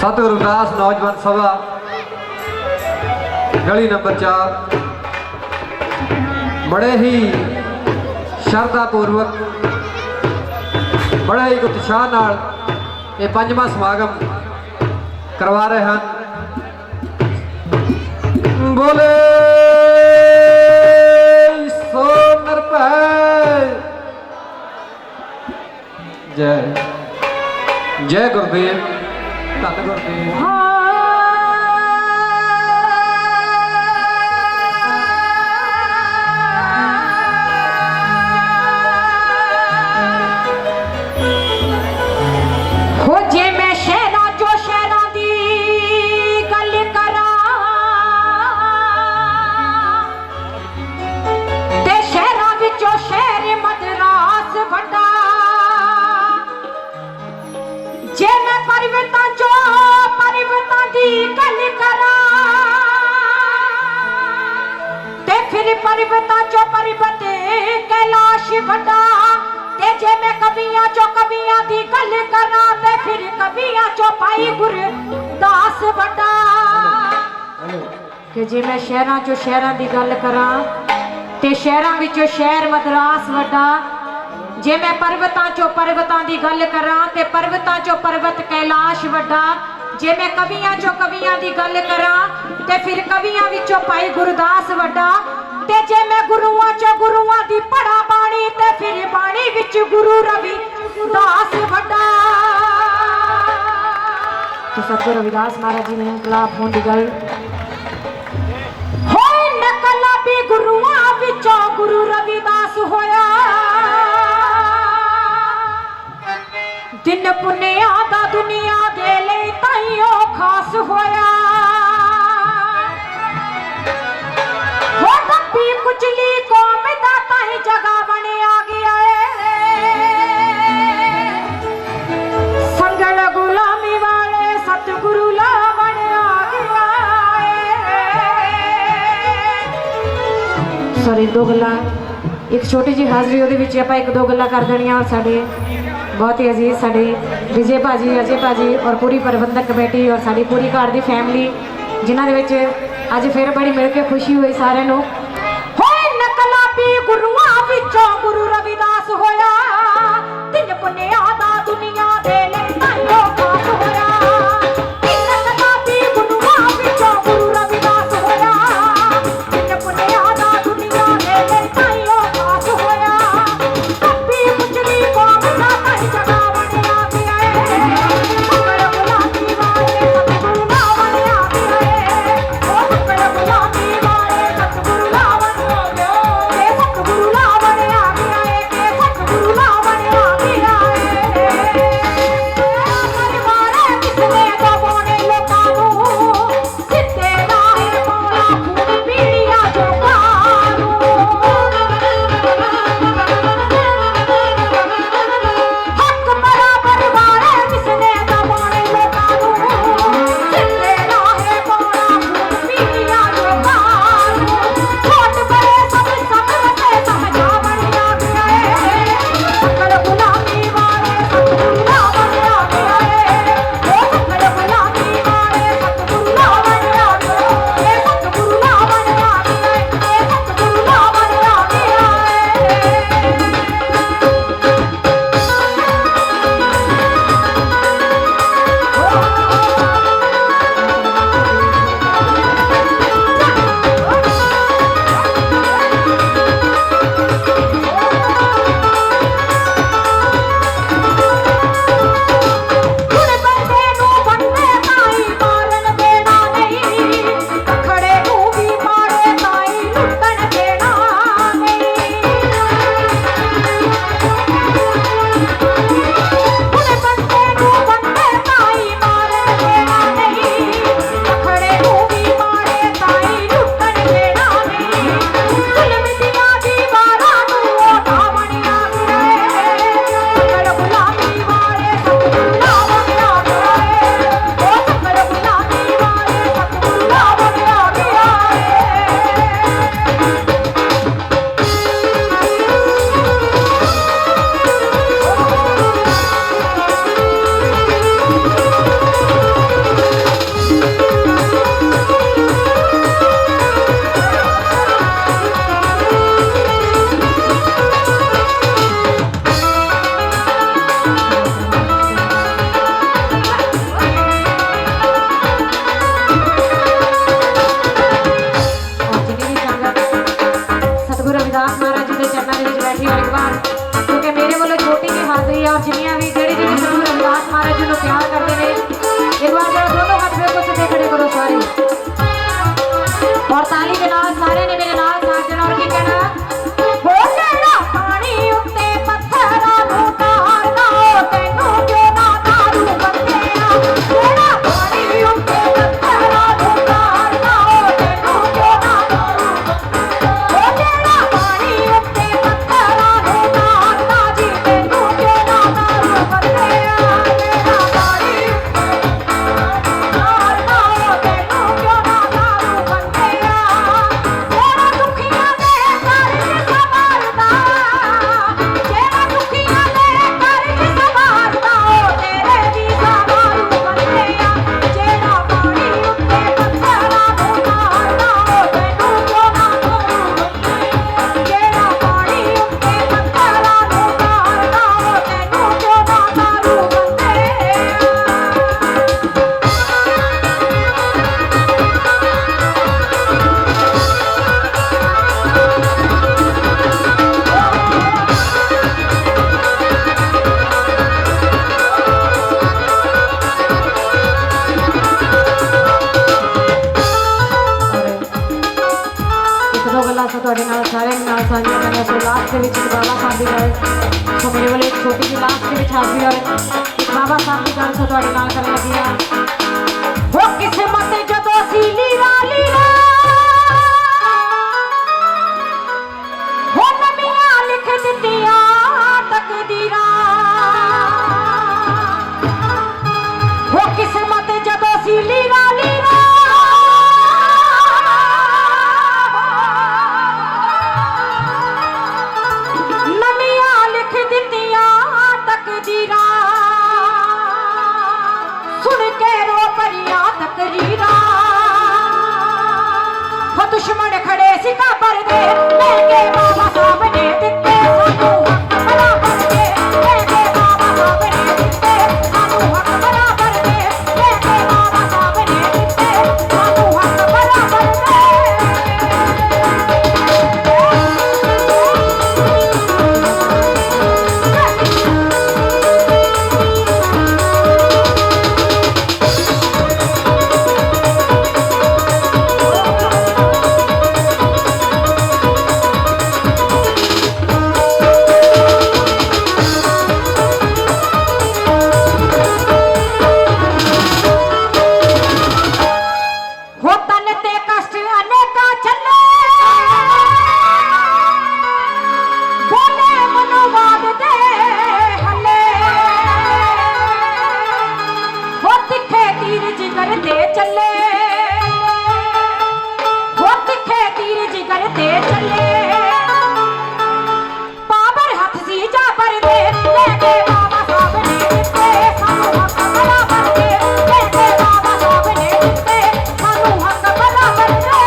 Speaker 6: सतगुरु रविदास नौजवान सभा गली नंबर 4 बड़े ही श्रद्धा पूर्वक बड़े ही उत्साह नाल ये 5वां समागम करवा रहे हैं। बोले 100 रुपए। जय जय गुरुदेव, धन गुरुदेव।
Speaker 7: पर्वतां चो पर्वत कैलाश वड्डा, ते जे मैं कवियां चो कवियां दी गल करां ते फिर कवियां चो भाई गुरदास वड्डा। कि जे मैं शहरां चो शहरां दी गल करां ते शहरां विचों शहर मद्रास वड्डा। जे मैं पर्वतां चो पर्वतां दी गल करां ते पर्वतां चो पर्वत कैलाश वड्डा। जे मैं कवियां चो कवियां दी गल करां ते फिर कवियां विचों भाई गुरदास वड्डा। ते जे मैं गुरुआं चो गुरुआं दी पढ़ा बाणी ते फिर बाणी विच गुरु रविदास वड्डा। तो सतगुरु रविदास महाराज जी ने इनकलाब होने की गल होए नकलाबी गुरुआं विचों गुरु रविदास होया। दिन पुनिया दा दुनिया दे लई ताईं ओ खास होया। कुचली कौम दा ताही जगह बने आ गया है। संगल गुलामी ਸੌਰੀ ਦੋ ਗੱਲਾਂ ਇੱਕ ਛੋਟੀ ਜਿਹੀ ਹਾਜ਼ਰੀ ਉਹਦੇ ਵਿੱਚ ਆਪਾਂ ਇੱਕ ਦੋ ਗੱਲਾਂ ਕਰ ਦੇਣੀਆਂ। ਔਰ ਸਾਡੇ ਬਹੁਤ ਹੀ ਅਜ਼ੀਜ਼ ਸਾਡੇ ਵਿਜੇ ਭਾਜੀ, ਅਜੇ ਭਾਜੀ ਔਰ ਪੂਰੀ ਪ੍ਰਬੰਧਕ ਕਮੇਟੀ ਔਰ ਸਾਡੀ ਪੂਰੀ ਘਰ ਦੀ ਫੈਮਿਲੀ ਜਿਨ੍ਹਾਂ ਦੇ ਵਿੱਚ ਅੱਜ ਫਿਰ ਬੜੀ ਮਿਲ ਕੇ ਖੁਸ਼ੀ ਹੋਈ ਸਾਰਿਆਂ ਨੂੰ। ਹੋਏ ਨਕਲਾਬੀ ਗੁਰੂਆਂ ਵਿੱਚੋਂ ਗੁਰੂ ਰਵਿਦਾਸ ਹੋਇਆ, ਤਿੰਨ ਪੁੰਨਿਆਂ ਦਾ ਦੁਨੀਆ ਦੇ ਲਈ ਤਾਈਓ ਖਾਸ ਹੋਇਆ। ਤਿੰਨ ਨਕਲਾਬੀ ਗੁਰੂਆਂ ਵਿੱਚੋਂ ਗੁਰੂ ਰਵਿਦਾਸ ਹੋਇਆ, ਤਿੰਨ ਪੁੰਨਿਆਂ ਦਾ ਦੁਨੀਆ ਦੇ ਲਈ ਤਾਈਓ ਖਾਸ ਹੋਇਆ। ਕੱਪੀ ਮੁਚਲੀ ਕੌਮ ਦਾ ਤਾਈ ਜਗਾ ਬਣਿਆ ਗਿਆ ਏ, ਫਕਰ ਗੁਲਾਮੀ ਵਾਲੇ ਸਤਿਗੁਰੂ ਨਾ ਬਣਿਆ ਗਿਆ ਏ। ਉਹ ਫਕਰ ਗੁਲਾਮੀ ਵਾਲੇ ਸਤਿਗੁਰੂ ਨਾ ਬਣਿਆ ਗਿਆ ਏ, ਸਤਿਗੁਰੂ ਨਾ ਬਣਿਆ ਗਿਆ ਏ, ਸਤਿਗੁਰੂ ਨਾ ਬਣਿਆ ਗਿਆ ਏ। ਪਰਿਵਾਰੇ ਕਿਸਨੇ ਦਬਾਉਣੇ ਲੋਕਾਂ ਨੂੰ, ਸਿੱਧੇ ਰਾਹੇ ਮੌਲਾ ਖੂਨ ਪੀੜੀਆਂ ਜੋਗਾਂ ਨੂੰ। ਹੱਕ ਬਰਾਬਰ ਵਾਲੇ ਕਿਸਨੇ ਦਬਾਉਣੇ ਲੋਕਾਂ ਨੂੰ, ਸਿੱਧੇ ਰਾਹੇ ਮੌਲਾ ਖੂਨ ਪੀੜੀਆਂ ਜੋਗਾਂ ਨੂੰ। ਛੋਟ ਬੜੇ ਸਭ ਵਸੇ ਸਮਝਾ ਬਣਿਆ ਗਿਆ ਏ, ਫਕਰ ਗੁਲਾਮੀ ਵਾਲੇ ਸਤਿਗੁਰੂ ਨਾ ਬਣਿਆ ਗਿਆ ਏ। ਉਹ ਫਕਰ ਗੁਲਾਮੀ ਵਾਲੇ ਸਤਿਗੁਰੂ ਨਾ ਬਣਿਆ ਗਿਆ ਏ, ਸਤਿਗੁਰੂ ਨਾ ਬਣਿਆ ਗਿਆ ਏ, ਸਤਿਗੁਰੂ ਨਾ ਬਣਿਆ ਗਿਆ ਹੁਣ ਬੰਦੇ ਨੂੰ ਬੰਦੇ ਤਾਈ ਮਾਰਨ ਦੇਣਾ ਨਹੀਂ, ਖੜੇ ਨੂੰ ਵੀ ਮਾਰੇ ਤਾਈ ਲੁੱਟਣ ਦੇਣਾ ਨਹੀਂ। ਹੁਣ ਬੰਦੇ ਨੂੰ ਬੰਦੇ ਤਾਈ ਮਾਰਨ ਦੇਣਾ ਨਹੀਂ, ਖੜੇ ਨੂੰ ਵੀ ਮਾਰੇ ਤਾਈ ਲੁੱਟਣ ਦੇਣਾ ਨਹੀਂ। ਜ਼ੁਲਮ ਦੀਆਂ ਦੀਵਾਰਾਂ ਨੂੰ ਉਹ ਢਾਹ ਬਣਿਆ ਗਿਆ ਏ, ਫਕਰ ਗੁਲਾਮੀ ਵਾਲੇ ਸਤਿਗੁਰੂ ਨਾ ਬਣਿਆ ਗਿਆ ਏ। ਉਹ ਫਕਰ ਗੁਲਾਮੀ ਵਾਲੇ ਸਤਿਗੁਰੂ ਨਾ ਬਣਿਆ ਗਿਆ ਔਰ ਜਿੰਨੀ ਵੀ ਸੰਗਤ ਸਤਿਗੁਰੂ ਰਵਿਦਾਸ ਮਹਾਰਾਜ ਜੀ ਦੇ ਚਰਨਾਂ ਦੇ ਵਿੱਚ ਬੈਠੀ ਔਰ ਇੱਕ ਵਾਰ ਕਿਉਂਕਿ ਮੇਰੇ ਵੱਲੋਂ ਛੋਟੀ ਜਿਹੀ ਹਾਜ਼ਰੀ ਹੈ ਔਰ ਜਿੰਨੀਆਂ ਵੀ ਜਿਹੜੇ ਸਤਿਗੁਰੂ ਰਵਿਦਾਸ ਮਹਾਰਾਜ ਜੀ ਨੂੰ ਪਿਆਰ ਕਰਦੇ ਨੇ ਇੱਕ ਵਾਰ ਜਰਾ ਦੋਨੋਂ ਹੱਥ ਵੇ ਕੁਝ ਤੇ ਖੜੇ ਕਰੋ ਸਾਰੇ ਔਰ ਤਾਲੀ ਦੇ ਨਾਲ ਸਾਰਿਆਂ ਨੇ ਮੇਰੇ ਨਾਲ ਸਾਥ ਦੇਣਾ। ਔਰ ਕੀ ਕਹਿਣਾ, ਹੋ ਜਿਹੜਾ ਪਾਣੀ ਉੱਤੇ ਪੱਥਰਾਂ ਨੂੰ ਤਾਰਨਾ, ਉਹ ਤੈਨੂੰ ਕਿਉਂ ਨਾ ਤਾਰੂ ਬੰਦਿਆ। ਜਿਹੜਾ ਪਾਣੀ ਉੱਤੇ ਪੱਥਰਾਂ ਨੂੰ ਤਾਰਨਾ, ਉਹ ਤੈਨੂੰ ਕਿਉਂ ਨਾ ਤਾਰੂ ਬੰਦਿਆ। ਉਹ ਜਿਹੜਾ ਪਾਣੀ ਉੱਤੇ ਪੱਥਰਾਂ ਨੂੰ ਤਾਰਨਾ, ਜੀ ਤੈਨੂੰ ਕਿਉਂ ਨਾ ਤਾਰੂ ਬੰਦਿਆ। ਜਿਹੜਾ ਪਾਣੀ ਉੱਤੇ ਤਾਰਨਾ, ਉਹ ਤੈਨੂੰ ਕਿਉਂ ਨਾ ਤਾਰੂ ਬੰਦਿਆ। ਜਿਹੜਾ ਦੁਖੀਆਂ ਦੇ ਕਰਜ਼ ਸੰਭਾਲਦਾ, ਜਿਹੜਾ ਦੁਖੀਆਂ ਦੇ ਕਰਜ਼ ਸੰਭਾਲਦਾ, ਉਹ ਤੇਰੇ ਵੀ ਸੰਭਾਲੂ ਬੰਦਿਆ। ਜਿਹੜਾ ਪਾਣੀ ਉੱਤੇ ਪੱਥਰਾਂ ਨੂੰ ਤਾਰਦਾ, ਉਹ ਤੈਨੂੰ ਕਿਉਂ ਨਾ ਤਾਰੂ ਬੰਦਿਆ। ਜਿਹੜਾ ਪਾਣੀ ਉੱਤੇ ਪੱਥਰਾਂ ਨੂੰ ਤਾਰਦਾ, ਉਹ ਤੈਨੂੰ ਕਿਉਂ ਨਾ ਤਾਰੂ ਬੰਦਿਆ। ਇੱਕ ਦੋ ਗੱਲਾਂ ਸੋ ਤੁਹਾਡੇ ਨਾਲ ਸਾਰਿਆਂ ਦੇ ਨਾਲ ਸਾਂਝੀਆਂ ਕਰਨੀਆਂ। ਸੋ ਲਾਸਟ ਦੇ ਵਿੱਚ ਇੱਕ ਬਾਬਾ ਸਾਹਿਬ ਦੀ ਗੱਲ, ਸੋ ਮੇਰੇ ਵੱਲੋਂ ਇੱਕ ਛੋਟੀ ਜਿਹੀ ਲਾਸਟ ਦੇ ਵਿੱਚ ਹਾਜ਼ਰੀ ਔਰ ਇੱਕ ਬਾਬਾ ਸਾਹਿਬ ਦੀ ਗੱਲ ਸੋ ਤੁਹਾਡੇ ਨਾਲ ਕਰਨ ਲੱਗੀ ਹਾਂ। ਹੋ ਕਿਸਮਤ ਜਦੋਂ ਸੀ ਲੀਰਾ ਲੀਰਾ, ਹੋ ਨਵੀਆਂ ਲਿਖ ਦਿੱਤੀਆਂ ਤਕਦੀਰਾਂ। ਹੋ ਕਿਸਮਤ ਜਦੋਂ ਸੀ ਲੀਰਾ ਲੀਰਾ, चले वो तिखे तीर जिगर ते चले बाबर हथ सी जाबर दे लेके बाबा साहब ने दिते सानू हक बराबर दे लेके बाबा साहब ने दिते सानू हक बराबर दे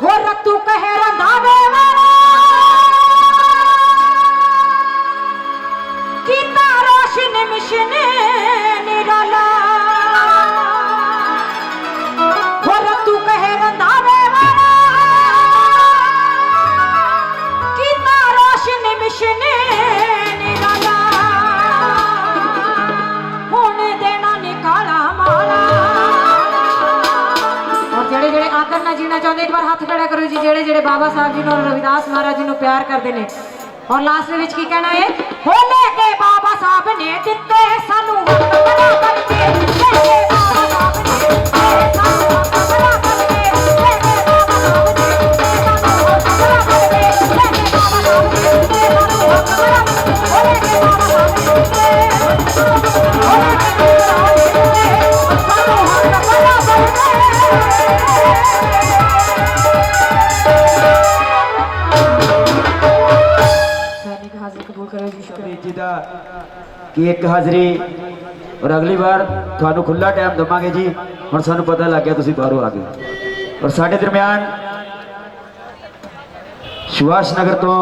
Speaker 7: वो रत्तू कहे रंधावे वाला कीता रोशन मिशन निराला वो रत्तू कहे रंधावे वाला कीता रोशन मिशन निराला हुण देना निकाला माला और जेड़े जेड़े आदर ना जीना चाहते एक बार हाथ खड़ा करो जी जेड़े जेड़े बाबा साहब जी और रविदास महाराज जी प्यार करते हैं और लास्ट में की कहना है हो लेके बाबा साहब ने दिते सानू हक बराबर दे लेके बाबा साहब ने दिते सानू हक बराबर दे लेके बाबा साहब ने दिते सानू हक बराबर दे लेके बाबा साहब ने दिते सानू हक बराबर हो लेके बाबा साहब ने दिते हो लेके बाबा साहब ने दिते सानू हक बराबर दे सैनिक हाजिर कबूल करो जी शुक्रिया
Speaker 5: जी दा कि एक हाਜ਼ਰੀ और अगली बार ਤੁਹਾਨੂੰ ਖੁੱਲਾ ਟਾਈਮ ਦਵਾਂਗੇ ਜੀ ਹੁਣ ਸਾਨੂੰ ਪਤਾ ਲੱਗ ਗਿਆ ਤੁਸੀਂ ਬਾਹਰੋਂ ਆ ਗਏ ਔਰ ਸਾਡੇ ਦਰਮਿਆਨ ਸੁਭਾਸ਼ ਨਗਰ ਤੋਂ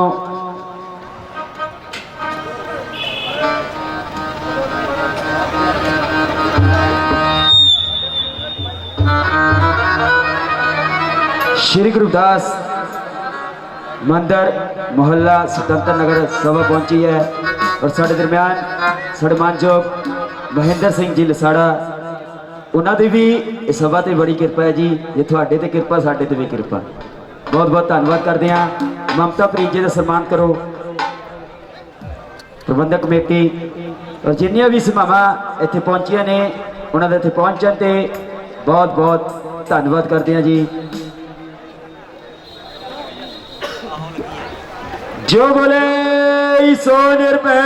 Speaker 5: श्री गुरुदास मंदिर मोहल्ला स्वतंत्र नगर सभा पहुंची है और साढ़े दरम्यान सन्मानयोग महेंद्र सिंह जी लसाड़ा उन्होंने भी इस सभा से बड़ी कृपा है जी ये थोड़े तो कृपा साढ़े तो भी कृपा बहुत बहुत धन्यवाद करते हैं ममता प्रीत जी का सम्मान करो प्रबंधक कमेटी और जिन्नियां भी सभावां इत्थे पहुंचियां ने उन्होंने इत्थे पहुंचण ते बहुत बहुत धन्यवाद करते हैं जी जो बोले 100 रुपए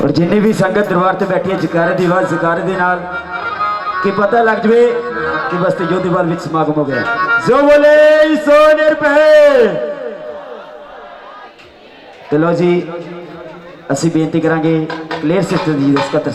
Speaker 5: और जिन्नी भी संगत दरबार से बैठी है जकारे की आवाज जकारे के नाल कि पता लग जाए कि बस्ती जोधीवाल में समागम हो गया जो बोले 100 रुपए तो लो जी असी बेनती करांगे क्लियर सिस्टर जी इसका